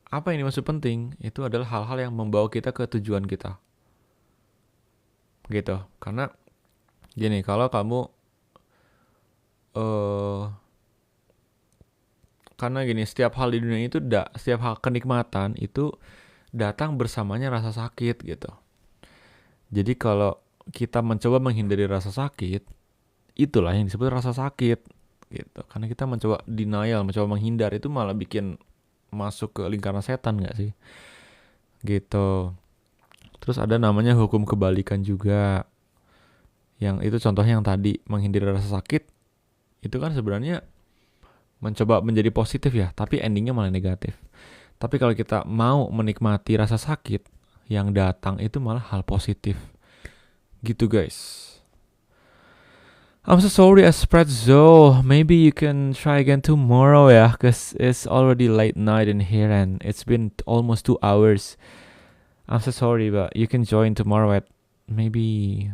Speaker 1: Apa yang dimaksud penting? Itu adalah hal-hal yang membawa kita ke tujuan kita. Gitu. Karena gini, kalau kamu karena gini, setiap hal di dunia itu setiap hal kenikmatan itu datang bersamanya rasa sakit gitu. Jadi kalau kita mencoba menghindari rasa sakit, itulah yang disebut rasa sakit gitu. Karena kita mencoba denial, mencoba menghindar, itu malah bikin masuk ke lingkaran setan gak sih? Gitu. Terus ada namanya hukum kebalikan juga. Yang itu contohnya yang tadi, menghindari rasa sakit, itu kan sebenarnya mencoba menjadi positif ya, tapi endingnya malah negatif. Tapi kalau kita mau menikmati rasa sakit yang datang, itu malah hal positif. Gitu guys. I'm so sorry I spread so. Maybe you can try again tomorrow ya, cause it's already late night in here and it's been almost 2 hours. I'm so sorry, but you can join tomorrow at maybe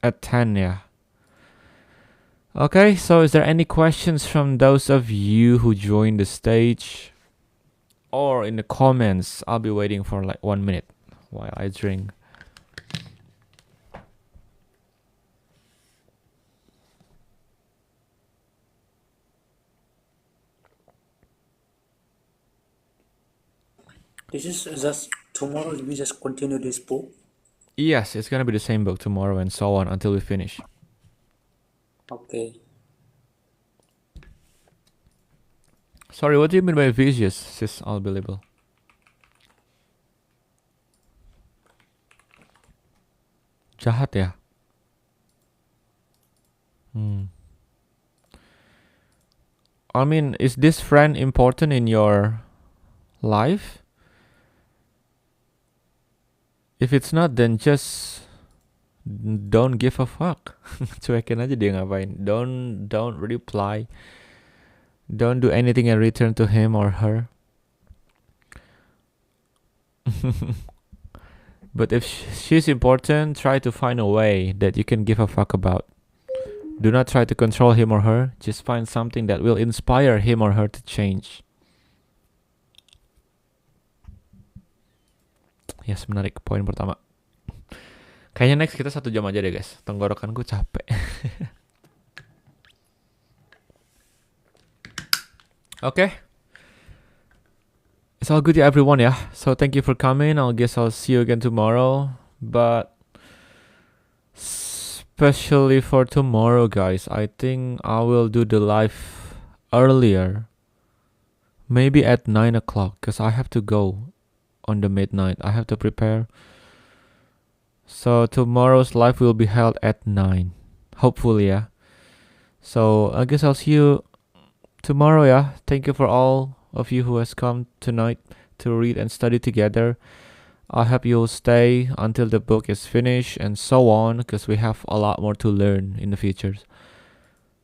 Speaker 1: at 10 ya. Okay, so is there any questions from those of you who joined the stage or in the comments? I'll be waiting for like 1 minute while I drink.
Speaker 19: This is just tomorrow. We just continue this book.
Speaker 1: Yes, it's gonna be the same book tomorrow and so on until we finish.
Speaker 19: Okay.
Speaker 1: Sorry, what do you mean by vicious, sis unbelievable? Jahat ya? I mean, is this friend important in your life? If it's not, then just don't give a fuck. Cuekin aja dia ngapain. Don't reply. Don't do anything in return to him or her. But if she's important, try to find a way that you can give a fuck about. Do not try to control him or her. Just find something that will inspire him or her to change. Yes, menarik. Poin pertama. Kayaknya next kita 1 jam aja deh guys. Tenggorokanku capek. Okay. It's all good, yeah, everyone, yeah. So thank you for coming. I guess I'll see you again tomorrow. But especially for tomorrow, guys, I think I will do the live earlier. Maybe at 9 o'clock, because I have to go on the midnight. I have to prepare. So tomorrow's live will be held at 9. Hopefully, yeah. So I guess I'll see you tomorrow, yeah. Thank you for all of you who has come tonight to read and study together. I hope you'll stay until the book is finished and so on, because we have a lot more to learn in the future.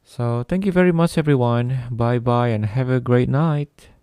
Speaker 1: So thank you very much, everyone. Bye bye and have a great night.